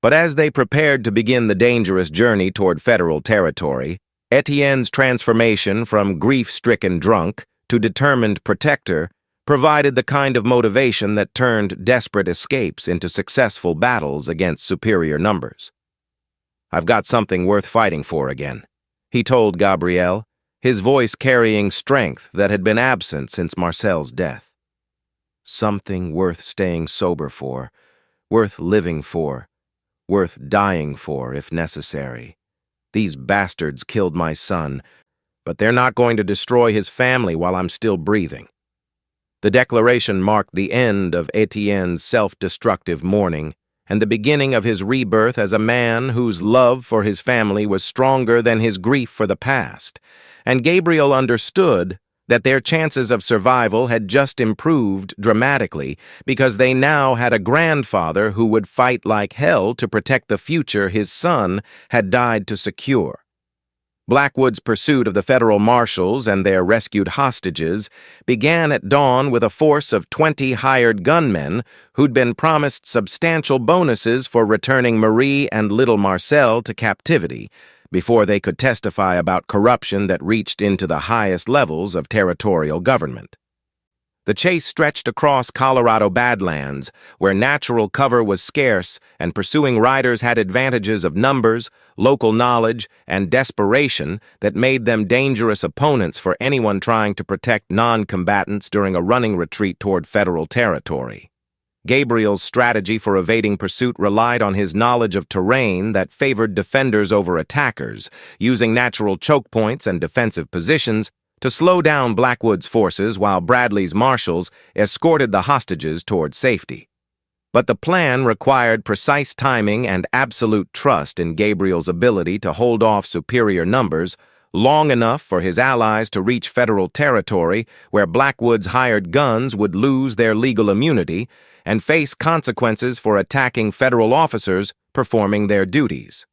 But as they prepared to begin the dangerous journey toward federal territory, Etienne's transformation from grief-stricken drunk to determined protector provided the kind of motivation that turned desperate escapes into successful battles against superior numbers. "I've got something worth fighting for again," he told Gabriel, his voice carrying strength that had been absent since Marcel's death. "Something worth staying sober for, worth living for, worth dying for if necessary. These bastards killed my son, but they're not going to destroy his family while I'm still breathing." The declaration marked the end of Etienne's self-destructive mourning and the beginning of his rebirth as a man whose love for his family was stronger than his grief for the past, and Gabriel understood that their chances of survival had just improved dramatically because they now had a grandfather who would fight like hell to protect the future his son had died to secure. Blackwood's pursuit of the federal marshals and their rescued hostages began at dawn with a force of 20 hired gunmen who'd been promised substantial bonuses for returning Marie and little Marcel to captivity before they could testify about corruption that reached into the highest levels of territorial government. The chase stretched across Colorado Badlands, where natural cover was scarce and pursuing riders had advantages of numbers, local knowledge, and desperation that made them dangerous opponents for anyone trying to protect non-combatants during a running retreat toward federal territory. Gabriel's strategy for evading pursuit relied on his knowledge of terrain that favored defenders over attackers, using natural choke points and defensive positions to slow down Blackwood's forces while Bradley's marshals escorted the hostages toward safety. But the plan required precise timing and absolute trust in Gabriel's ability to hold off superior numbers long enough for his allies to reach federal territory where Blackwood's hired guns would lose their legal immunity and face consequences for attacking federal officers performing their duties.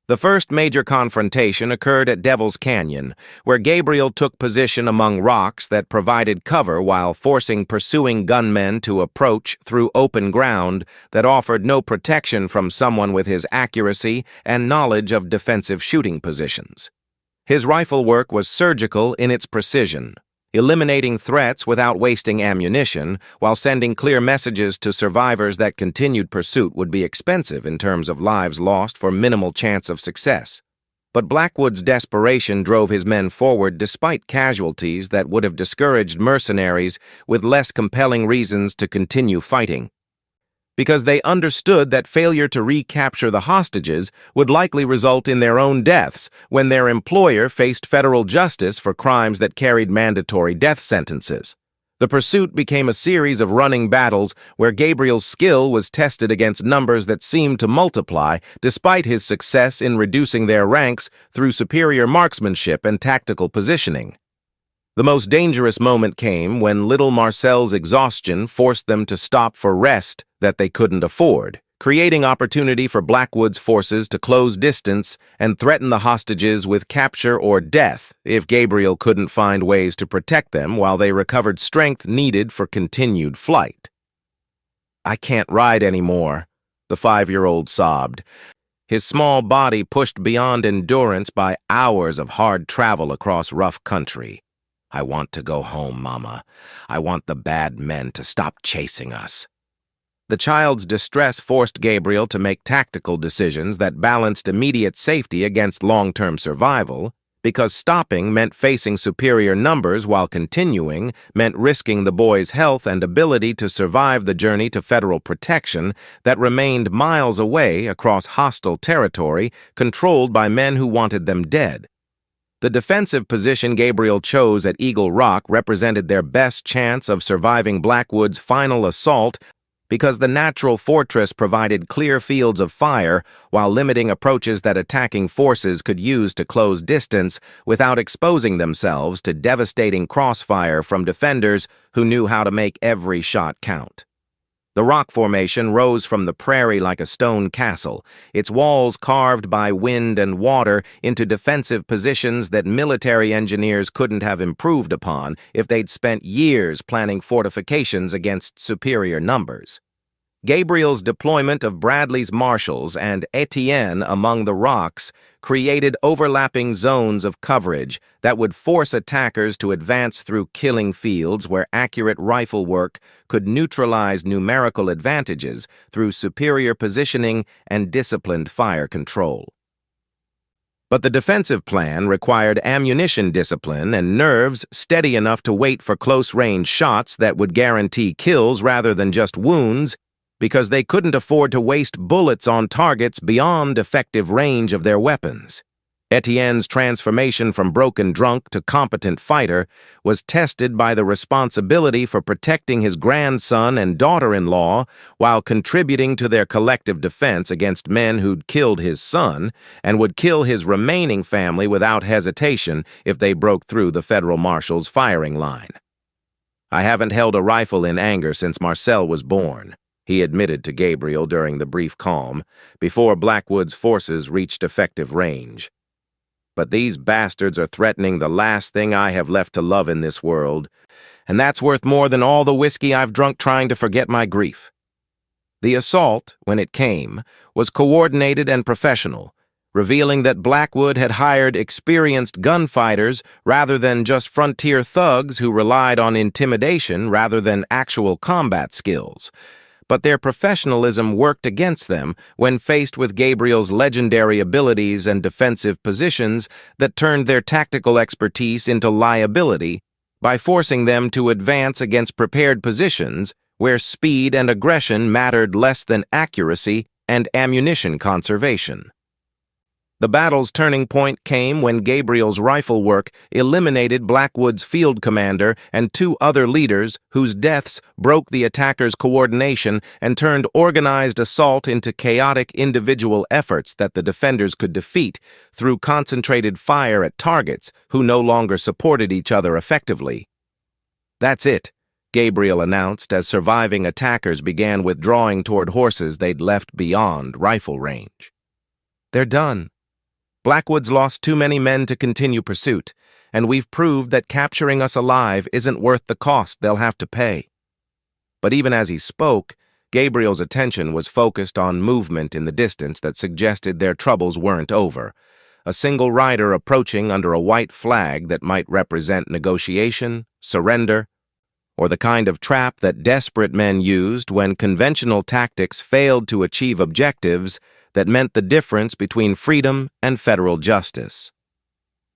The first major confrontation occurred at Devil's Canyon, where Gabriel took position among rocks that provided cover while forcing pursuing gunmen to approach through open ground that offered no protection from someone with his accuracy and knowledge of defensive shooting positions. His rifle work was surgical in its precision, eliminating threats without wasting ammunition, while sending clear messages to survivors that continued pursuit would be expensive in terms of lives lost for minimal chance of success. But Blackwood's desperation drove his men forward despite casualties that would have discouraged mercenaries with less compelling reasons to continue fighting. because they understood that failure to recapture the hostages would likely result in their own deaths when their employer faced federal justice for crimes that carried mandatory death sentences. The pursuit became a series of running battles where Gabriel's skill was tested against numbers that seemed to multiply despite his success in reducing their ranks through superior marksmanship and tactical positioning. The most dangerous moment came when little Marcel's exhaustion forced them to stop for rest that they couldn't afford, creating opportunity for Blackwood's forces to close distance and threaten the hostages with capture or death if Gabriel couldn't find ways to protect them while they recovered strength needed for continued flight. "I can't ride anymore," the 5-year-old sobbed, his small body pushed beyond endurance by hours of hard travel across rough country. "I want to go home, Mama. I want the bad men to stop chasing us." The child's distress forced Gabriel to make tactical decisions that balanced immediate safety against long-term survival, because stopping meant facing superior numbers while continuing meant risking the boy's health and ability to survive the journey to federal protection that remained miles away across hostile territory controlled by men who wanted them dead. The defensive position Gabriel chose at Eagle Rock represented their best chance of surviving Blackwood's final assault because the natural fortress provided clear fields of fire while limiting approaches that attacking forces could use to close distance without exposing themselves to devastating crossfire from defenders who knew how to make every shot count. The rock formation rose from the prairie like a stone castle, its walls carved by wind and water into defensive positions that military engineers couldn't have improved upon if they'd spent years planning fortifications against superior numbers. Gabriel's deployment of Bradley's marshals and Etienne among the rocks created overlapping zones of coverage that would force attackers to advance through killing fields where accurate rifle work could neutralize numerical advantages through superior positioning and disciplined fire control. But the defensive plan required ammunition discipline and nerves steady enough to wait for close-range shots that would guarantee kills rather than just wounds, because they couldn't afford to waste bullets on targets beyond effective range of their weapons. Etienne's transformation from broken drunk to competent fighter was tested by the responsibility for protecting his grandson and daughter-in-law while contributing to their collective defense against men who'd killed his son and would kill his remaining family without hesitation if they broke through the federal marshal's firing line. "I haven't held a rifle in anger since Marcel was born," he admitted to Gabriel during the brief calm, before Blackwood's forces reached effective range. "But these bastards are threatening the last thing I have left to love in this world, and that's worth more than all the whiskey I've drunk trying to forget my grief." The assault, when it came, was coordinated and professional, revealing that Blackwood had hired experienced gunfighters rather than just frontier thugs who relied on intimidation rather than actual combat skills. But their professionalism worked against them when faced with Gabriel's legendary abilities and defensive positions that turned their tactical expertise into liability by forcing them to advance against prepared positions where speed and aggression mattered less than accuracy and ammunition conservation. The battle's turning point came when Gabriel's rifle work eliminated Blackwood's field commander and 2 other leaders whose deaths broke the attackers' coordination and turned organized assault into chaotic individual efforts that the defenders could defeat through concentrated fire at targets who no longer supported each other effectively. "That's it," Gabriel announced as surviving attackers began withdrawing toward horses they'd left beyond rifle range. "They're done. Blackwood's lost too many men to continue pursuit, and we've proved that capturing us alive isn't worth the cost they'll have to pay." But even as he spoke, Gabriel's attention was focused on movement in the distance that suggested their troubles weren't over. A single rider approaching under a white flag that might represent negotiation, surrender, or the kind of trap that desperate men used when conventional tactics failed to achieve objectives that meant the difference between freedom and federal justice.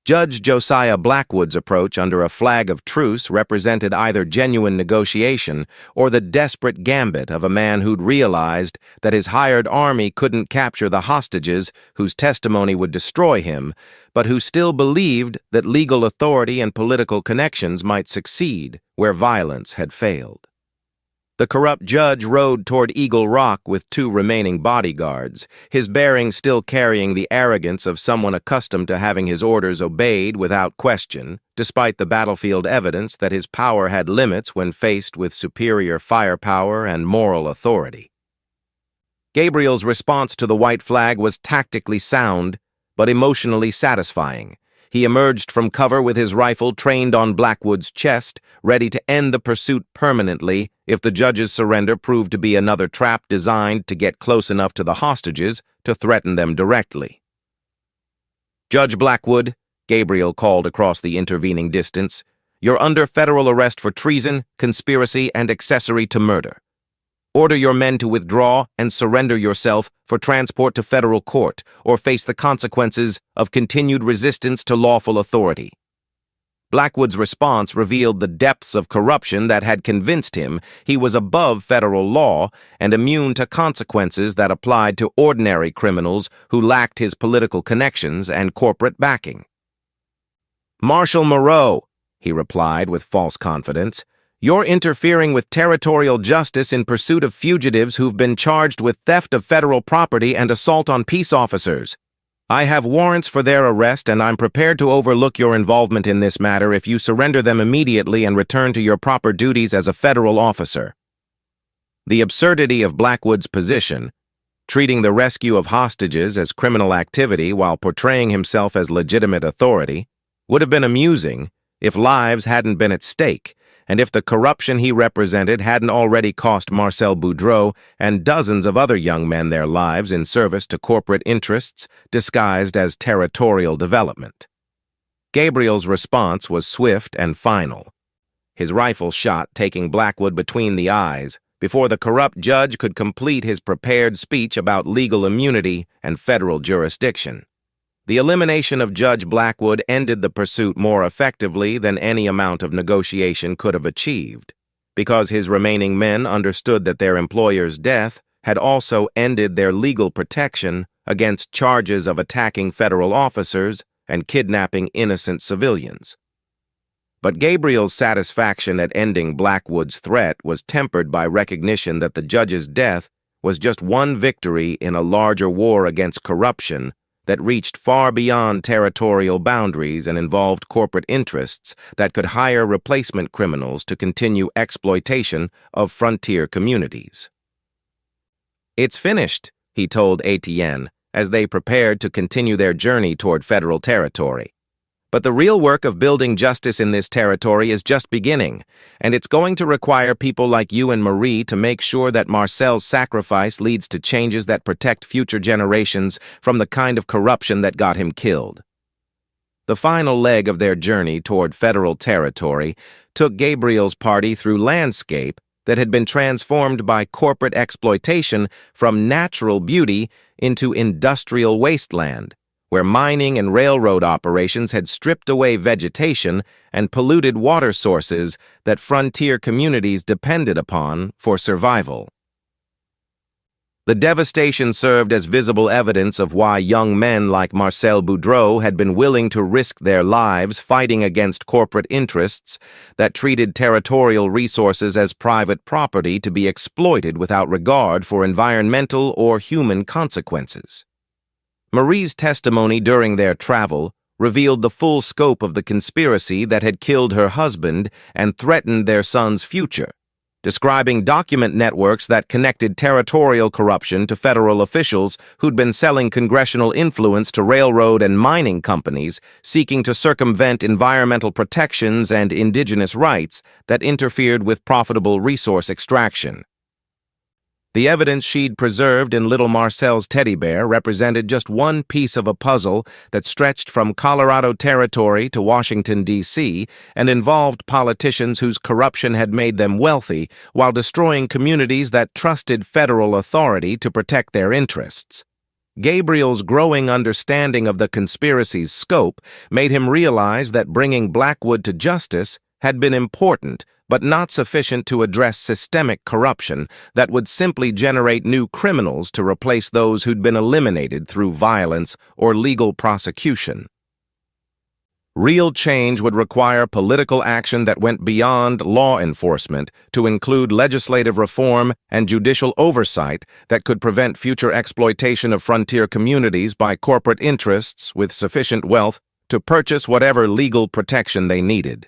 Judge Josiah Blackwood's approach under a flag of truce represented either genuine negotiation or the desperate gambit of a man who'd realized that his hired army couldn't capture the hostages whose testimony would destroy him, but who still believed that legal authority and political connections might succeed where violence had failed. The corrupt judge rode toward Eagle Rock with 2 remaining bodyguards, his bearing still carrying the arrogance of someone accustomed to having his orders obeyed without question, despite the battlefield evidence that his power had limits when faced with superior firepower and moral authority. Gabriel's response to the white flag was tactically sound, but emotionally satisfying. He emerged from cover with his rifle trained on Blackwood's chest, ready to end the pursuit permanently if the judge's surrender proved to be another trap designed to get close enough to the hostages to threaten them directly. "Judge Blackwood," Gabriel called across the intervening distance, "you're under federal arrest for treason, conspiracy, and accessory to murder. Order your men to withdraw and surrender yourself for transport to federal court or face the consequences of continued resistance to lawful authority." Blackwood's response revealed the depths of corruption that had convinced him he was above federal law and immune to consequences that applied to ordinary criminals who lacked his political connections and corporate backing. "Marshal Maro," he replied with false confidence, "you're interfering with territorial justice in pursuit of fugitives who've been charged with theft of federal property and assault on peace officers. I have warrants for their arrest, and I'm prepared to overlook your involvement in this matter if you surrender them immediately and return to your proper duties as a federal officer." The absurdity of Blackwood's position, treating the rescue of hostages as criminal activity while portraying himself as legitimate authority, would have been amusing if lives hadn't been at stake, and if the corruption he represented hadn't already cost Marcel Boudreau and dozens of other young men their lives in service to corporate interests disguised as territorial development. Gabriel's response was swift and final, his rifle shot taking Blackwood between the eyes before the corrupt judge could complete his prepared speech about legal immunity and federal jurisdiction. The elimination of Judge Blackwood ended the pursuit more effectively than any amount of negotiation could have achieved, because his remaining men understood that their employer's death had also ended their legal protection against charges of attacking federal officers and kidnapping innocent civilians. But Gabriel's satisfaction at ending Blackwood's threat was tempered by recognition that the judge's death was just one victory in a larger war against corruption that reached far beyond territorial boundaries and involved corporate interests that could hire replacement criminals to continue exploitation of frontier communities. "It's finished," he told Etienne, as they prepared to continue their journey toward federal territory. "But the real work of building justice in this territory is just beginning, and it's going to require people like you and Marie to make sure that Marcel's sacrifice leads to changes that protect future generations from the kind of corruption that got him killed." The final leg of their journey toward federal territory took Gabriel's party through landscape that had been transformed by corporate exploitation from natural beauty into industrial wasteland, where mining and railroad operations had stripped away vegetation and polluted water sources that frontier communities depended upon for survival. The devastation served as visible evidence of why young men like Marcel Boudreau had been willing to risk their lives fighting against corporate interests that treated territorial resources as private property to be exploited without regard for environmental or human consequences. Marie's testimony during their travel revealed the full scope of the conspiracy that had killed her husband and threatened their son's future, describing document networks that connected territorial corruption to federal officials who'd been selling congressional influence to railroad and mining companies seeking to circumvent environmental protections and indigenous rights that interfered with profitable resource extraction. The evidence she'd preserved in little Marcel's teddy bear represented just one piece of a puzzle that stretched from Colorado Territory to Washington, D.C., and involved politicians whose corruption had made them wealthy while destroying communities that trusted federal authority to protect their interests. Gabriel's growing understanding of the conspiracy's scope made him realize that bringing Blackwood to justice had been important, but not sufficient to address systemic corruption that would simply generate new criminals to replace those who'd been eliminated through violence or legal prosecution. Real change would require political action that went beyond law enforcement to include legislative reform and judicial oversight that could prevent future exploitation of frontier communities by corporate interests with sufficient wealth to purchase whatever legal protection they needed.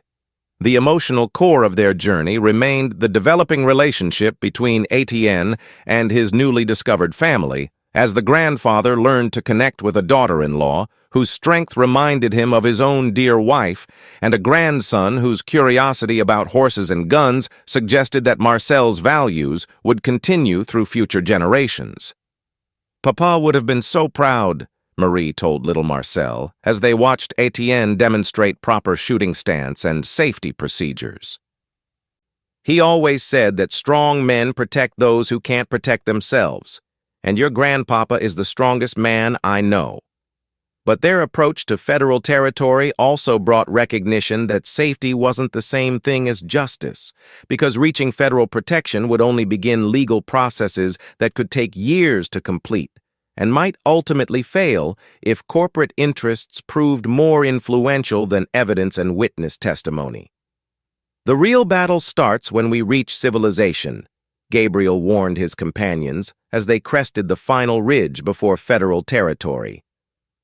The emotional core of their journey remained the developing relationship between Etienne and his newly discovered family, as the grandfather learned to connect with a daughter-in-law whose strength reminded him of his own dear wife, and a grandson whose curiosity about horses and guns suggested that Marcel's values would continue through future generations. "Papa would have been so proud," Marie told little Marcel, as they watched Etienne demonstrate proper shooting stance and safety procedures. "He always said that strong men protect those who can't protect themselves, and your grandpapa is the strongest man I know." But their approach to federal territory also brought recognition that safety wasn't the same thing as justice, because reaching federal protection would only begin legal processes that could take years to complete, and might ultimately fail if corporate interests proved more influential than evidence and witness testimony. "The real battle starts when we reach civilization," Gabriel warned his companions as they crested the final ridge before federal territory.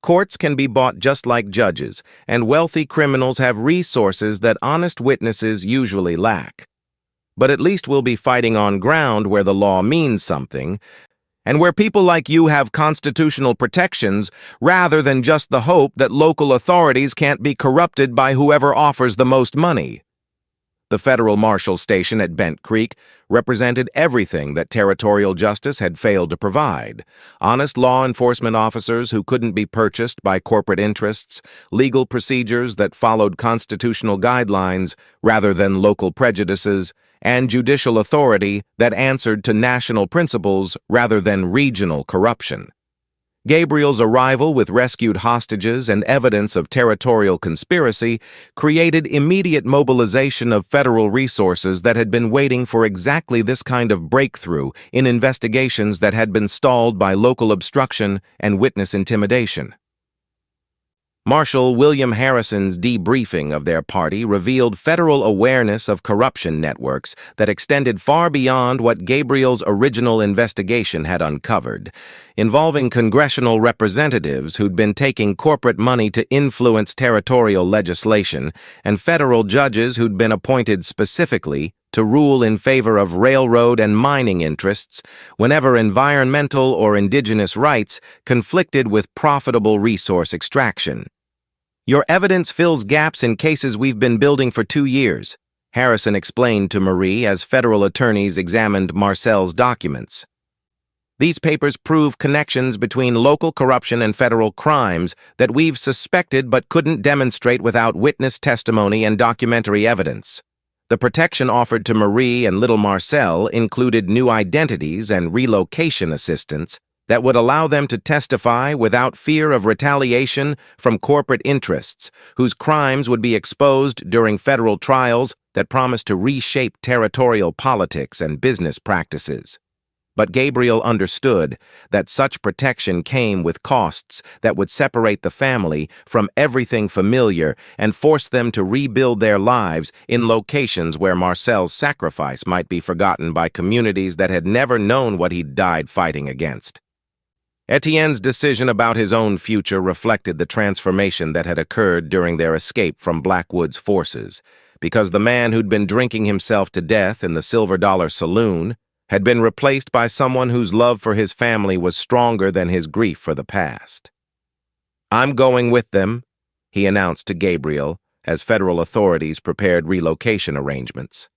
"Courts can be bought just like judges, and wealthy criminals have resources that honest witnesses usually lack. But at least we'll be fighting on ground where the law means something, and where people like you have constitutional protections rather than just the hope that local authorities can't be corrupted by whoever offers the most money." The federal marshal station at Bent Creek represented everything that territorial justice had failed to provide: honest law enforcement officers who couldn't be purchased by corporate interests, legal procedures that followed constitutional guidelines rather than local prejudices, and judicial authority that answered to national principles rather than regional corruption. Gabriel's arrival with rescued hostages and evidence of territorial conspiracy created immediate mobilization of federal resources that had been waiting for exactly this kind of breakthrough in investigations that had been stalled by local obstruction and witness intimidation. Marshal William Harrison's debriefing of their party revealed federal awareness of corruption networks that extended far beyond what Gabriel's original investigation had uncovered, involving congressional representatives who'd been taking corporate money to influence territorial legislation, and federal judges who'd been appointed specifically to rule in favor of railroad and mining interests whenever environmental or indigenous rights conflicted with profitable resource extraction. "Your evidence fills gaps in cases we've been building for 2 years," Harrison explained to Marie as federal attorneys examined Marcel's documents. "These papers prove connections between local corruption and federal crimes that we've suspected but couldn't demonstrate without witness testimony and documentary evidence." The protection offered to Marie and little Marcel included new identities and relocation assistance that would allow them to testify without fear of retaliation from corporate interests, whose crimes would be exposed during federal trials that promised to reshape territorial politics and business practices. But Gabriel understood that such protection came with costs that would separate the family from everything familiar and force them to rebuild their lives in locations where Marcel's sacrifice might be forgotten by communities that had never known what he'd died fighting against. Etienne's decision about his own future reflected the transformation that had occurred during their escape from Blackwood's forces, because the man who'd been drinking himself to death in the Silver Dollar Saloon had been replaced by someone whose love for his family was stronger than his grief for the past. "I'm going with them," he announced to Gabriel as federal authorities prepared relocation arrangements.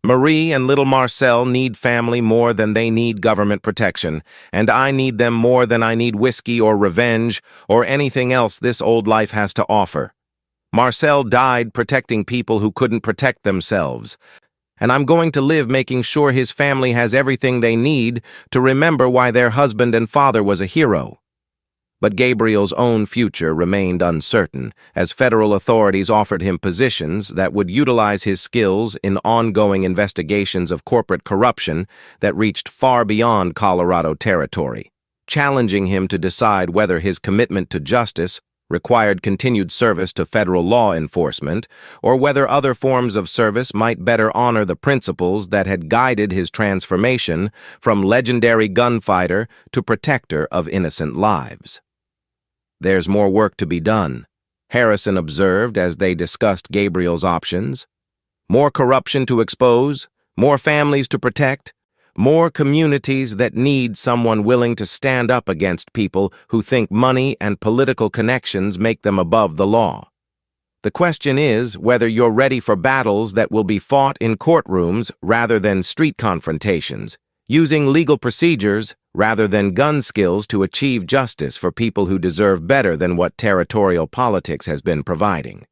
"Marie and little Marcel need family more than they need government protection, and I need them more than I need whiskey or revenge or anything else this old life has to offer. Marcel died protecting people who couldn't protect themselves. and I'm going to live making sure his family has everything they need to remember why their husband and father was a hero. But Gabriel's own future remained uncertain, as federal authorities offered him positions that would utilize his skills in ongoing investigations of corporate corruption that reached far beyond Colorado territory, challenging him to decide whether his commitment to justice required continued service to federal law enforcement, or whether other forms of service might better honor the principles that had guided his transformation from legendary gunfighter to protector of innocent lives. "There's more work to be done," Harrison observed as they discussed Gabriel's options. "More corruption to expose, more families to protect, more communities that need someone willing to stand up against people who think money and political connections make them above the law. The question is whether you're ready for battles that will be fought in courtrooms rather than street confrontations, using legal procedures rather than gun skills to achieve justice for people who deserve better than what territorial politics has been providing."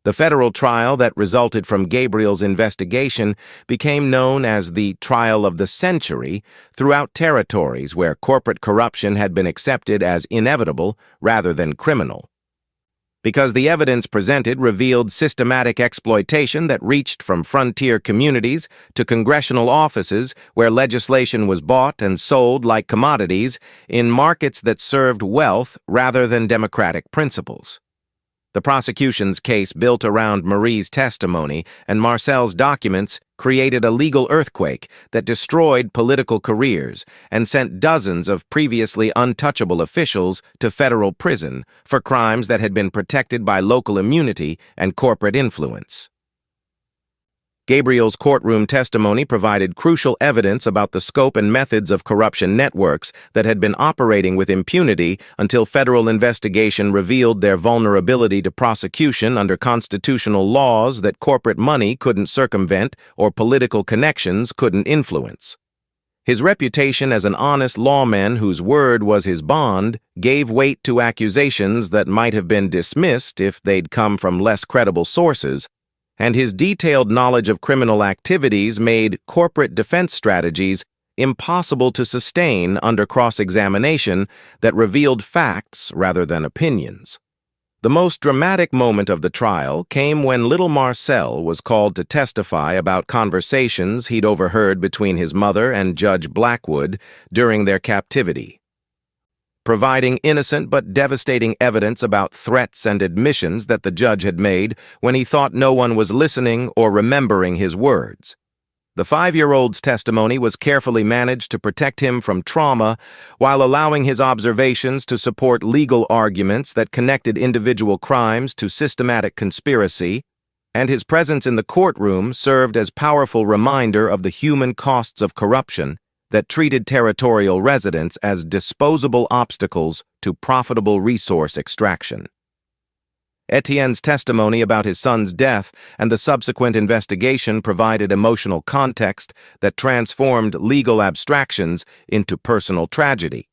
The federal trial that resulted from Gabriel's investigation became known as the trial of the century throughout territories where corporate corruption had been accepted as inevitable rather than criminal. Because the evidence presented revealed systematic exploitation that reached from frontier communities to congressional offices where legislation was bought and sold like commodities in markets that served wealth rather than democratic principles. The prosecution's case, built around Marie's testimony and Marcel's documents, created a legal earthquake that destroyed political careers and sent dozens of previously untouchable officials to federal prison for crimes that had been protected by local immunity and corporate influence. Gabriel's courtroom testimony provided crucial evidence about the scope and methods of corruption networks that had been operating with impunity until federal investigation revealed their vulnerability to prosecution under constitutional laws that corporate money couldn't circumvent or political connections couldn't influence. His reputation as an honest lawman whose word was his bond gave weight to accusations that might have been dismissed if they'd come from less credible sources, and his detailed knowledge of criminal activities made corporate defense strategies impossible to sustain under cross-examination that revealed facts rather than opinions. The most dramatic moment of the trial came when little Marcel was called to testify about conversations he'd overheard between his mother and Judge Blackwood during their captivity, providing innocent but devastating evidence about threats and admissions that the judge had made when he thought no one was listening or remembering his words. The 5-year-old's testimony was carefully managed to protect him from trauma while allowing his observations to support legal arguments that connected individual crimes to systematic conspiracy, and his presence in the courtroom served as powerful reminder of the human costs of corruption that treated territorial residents as disposable obstacles to profitable resource extraction. Etienne's testimony about his son's death and the subsequent investigation provided emotional context that transformed legal abstractions into personal tragedy,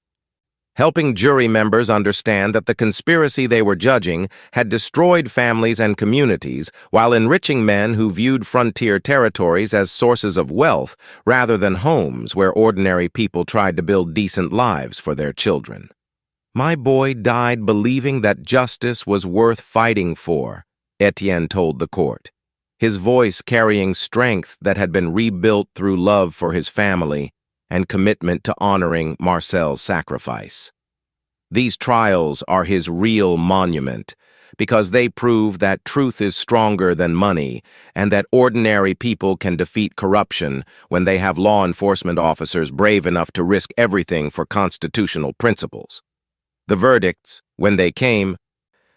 helping jury members understand that the conspiracy they were judging had destroyed families and communities while enriching men who viewed frontier territories as sources of wealth rather than homes where ordinary people tried to build decent lives for their children. "My boy died believing that justice was worth fighting for," Etienne told the court, his voice carrying strength that had been rebuilt through love for his family and commitment to honoring Marcel's sacrifice. These trials are his real monument because they prove that truth is stronger than money and that ordinary people can defeat corruption when they have law enforcement officers brave enough to risk everything for constitutional principles. The verdicts, when they came,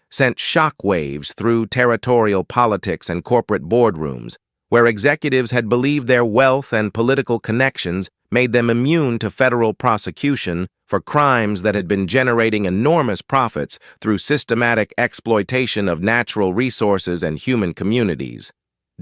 sent shockwaves through territorial politics and corporate boardrooms, where executives had believed their wealth and political connections made them immune to federal prosecution for crimes that had been generating enormous profits through systematic exploitation of natural resources and human communities.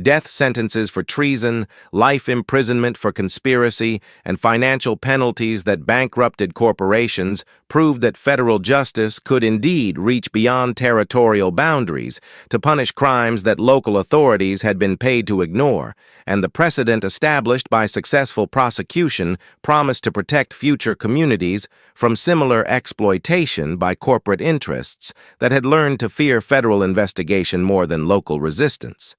Death sentences for treason, life imprisonment for conspiracy, and financial penalties that bankrupted corporations proved that federal justice could indeed reach beyond territorial boundaries to punish crimes that local authorities had been paid to ignore, and the precedent established by successful prosecution promised to protect future communities from similar exploitation by corporate interests that had learned to fear federal investigation more than local resistance.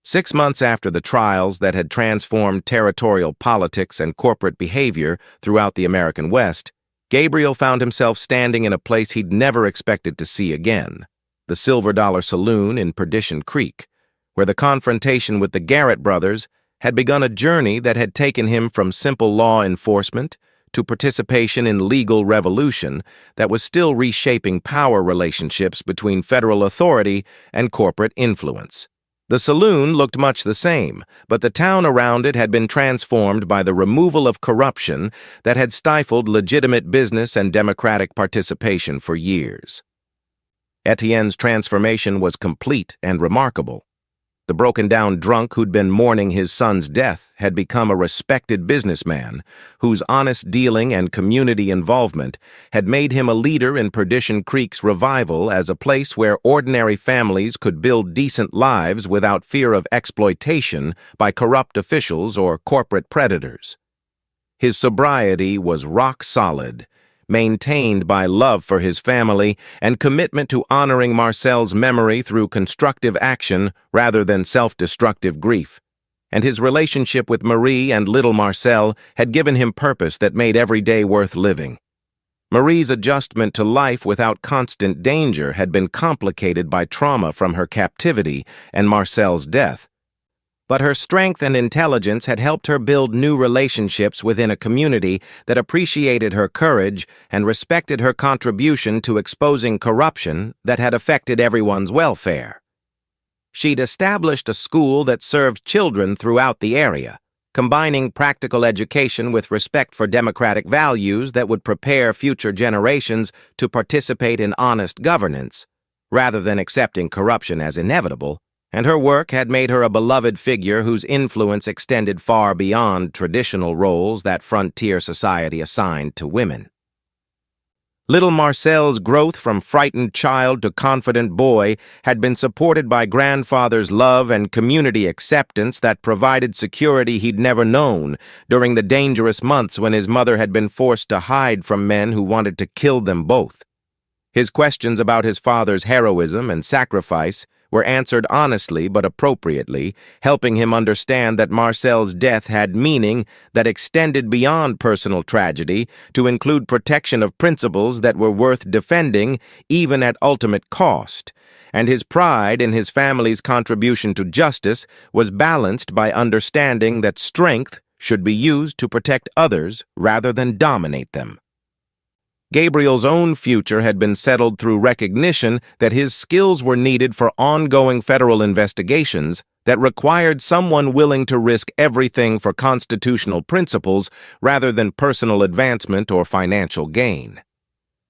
6 months after the trials that had transformed territorial politics and corporate behavior throughout the American West, Gabriel found himself standing in a place he'd never expected to see again, the Silver Dollar Saloon in Perdition Creek, where the confrontation with the Garrett brothers had begun a journey that had taken him from simple law enforcement to participation in legal revolution that was still reshaping power relationships between federal authority and corporate influence. The saloon looked much the same, but the town around it had been transformed by the removal of corruption that had stifled legitimate business and democratic participation for years. Etienne's transformation was complete and remarkable. The broken-down drunk who'd been mourning his son's death had become a respected businessman whose honest dealing and community involvement had made him a leader in Perdition Creek's revival as a place where ordinary families could build decent lives without fear of exploitation by corrupt officials or corporate predators. His sobriety was rock solid, maintained by love for his family and commitment to honoring Marcel's memory through constructive action rather than self-destructive grief. And his relationship with Marie and little Marcel had given him purpose that made every day worth living. Marie's adjustment to life without constant danger had been complicated by trauma from her captivity and Marcel's death. But her strength and intelligence had helped her build new relationships within a community that appreciated her courage and respected her contribution to exposing corruption that had affected everyone's welfare. She'd established a school that served children throughout the area, combining practical education with respect for democratic values that would prepare future generations to participate in honest governance, rather than accepting corruption as inevitable. And her work had made her a beloved figure whose influence extended far beyond traditional roles that frontier society assigned to women. Little Marcel's growth from frightened child to confident boy had been supported by grandfather's love and community acceptance that provided security he'd never known during the dangerous months when his mother had been forced to hide from men who wanted to kill them both. His questions about his father's heroism and sacrifice were answered honestly but appropriately, helping him understand that Marcel's death had meaning that extended beyond personal tragedy to include protection of principles that were worth defending even at ultimate cost, and his pride in his family's contribution to justice was balanced by understanding that strength should be used to protect others rather than dominate them. Gabriel's own future had been settled through recognition that his skills were needed for ongoing federal investigations that required someone willing to risk everything for constitutional principles rather than personal advancement or financial gain.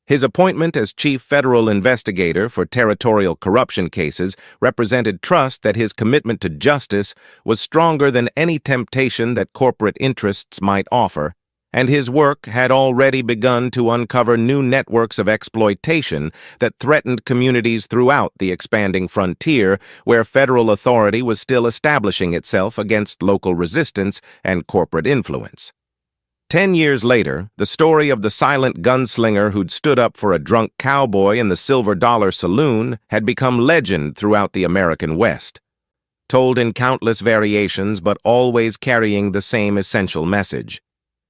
His appointment as chief federal investigator for territorial corruption cases represented trust that his commitment to justice was stronger than any temptation that corporate interests might offer, and his work had already begun to uncover new networks of exploitation that threatened communities throughout the expanding frontier where federal authority was still establishing itself against local resistance and corporate influence. 10 years later, the story of the silent gunslinger who'd stood up for a drunk cowboy in the Silver Dollar Saloon had become legend throughout the American West, told in countless variations but always carrying the same essential message: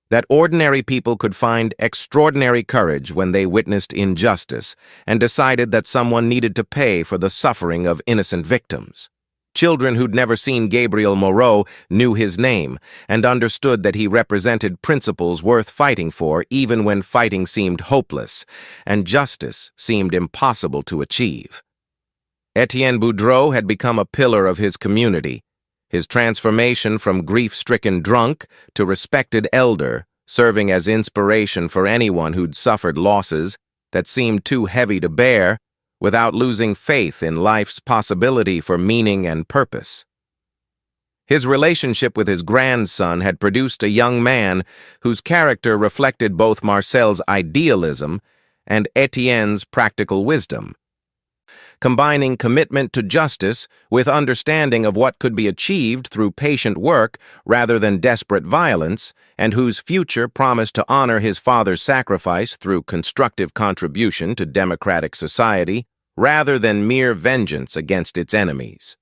that ordinary people could find extraordinary courage when they witnessed injustice and decided that someone needed to pay for the suffering of innocent victims. Children who'd never seen Gabriel Maro knew his name and understood that he represented principles worth fighting for even when fighting seemed hopeless and justice seemed impossible to achieve. Etienne Boudreau had become a pillar of his community, his transformation from grief-stricken drunk to respected elder, serving as inspiration for anyone who'd suffered losses that seemed too heavy to bear without losing faith in life's possibility for meaning and purpose. His relationship with his grandson had produced a young man whose character reflected both Marcel's idealism and Etienne's practical wisdom, combining commitment to justice with understanding of what could be achieved through patient work rather than desperate violence, and whose future promised to honor his father's sacrifice through constructive contribution to democratic society rather than mere vengeance against its enemies.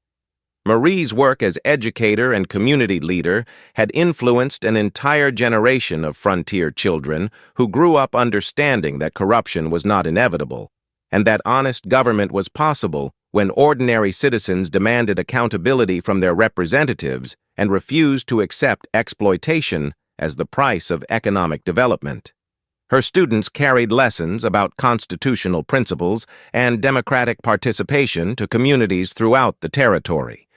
Marie's work as educator and community leader had influenced an entire generation of frontier children who grew up understanding that corruption was not inevitable, and that honest government was possible when ordinary citizens demanded accountability from their representatives and refused to accept exploitation as the price of economic development. Her students carried lessons about constitutional principles and democratic participation to communities throughout the territory,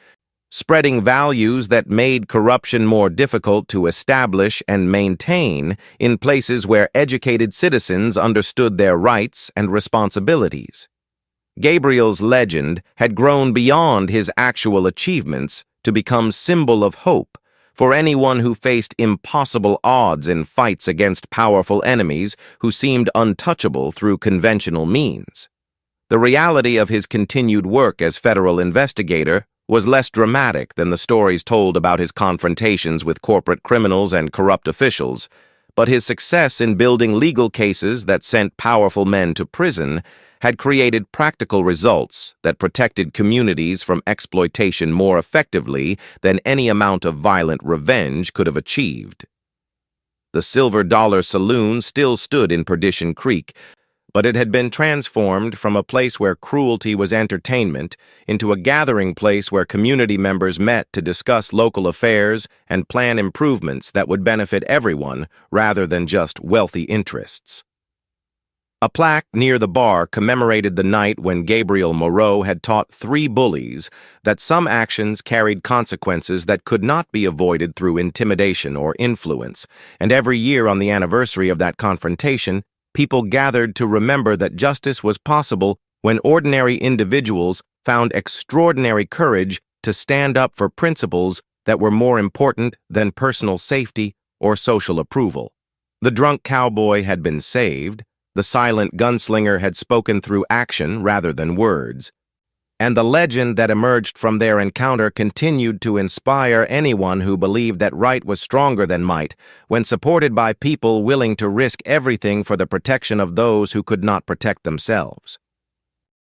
spreading values that made corruption more difficult to establish and maintain in places where educated citizens understood their rights and responsibilities. Gabriel's legend had grown beyond his actual achievements to become symbol of hope for anyone who faced impossible odds in fights against powerful enemies who seemed untouchable through conventional means. The reality of his continued work as federal investigator was less dramatic than the stories told about his confrontations with corporate criminals and corrupt officials, but his success in building legal cases that sent powerful men to prison had created practical results that protected communities from exploitation more effectively than any amount of violent revenge could have achieved. The Silver Dollar Saloon still stood in Perdition Creek, but it had been transformed from a place where cruelty was entertainment into a gathering place where community members met to discuss local affairs and plan improvements that would benefit everyone rather than just wealthy interests. A plaque near the bar commemorated the night when Gabriel Maro had taught 3 bullies that some actions carried consequences that could not be avoided through intimidation or influence, and every year on the anniversary of that confrontation, people gathered to remember that justice was possible when ordinary individuals found extraordinary courage to stand up for principles that were more important than personal safety or social approval. The drunk cowboy had been saved, the silent gunslinger had spoken through action rather than words, and the legend that emerged from their encounter continued to inspire anyone who believed that right was stronger than might when supported by people willing to risk everything for the protection of those who could not protect themselves.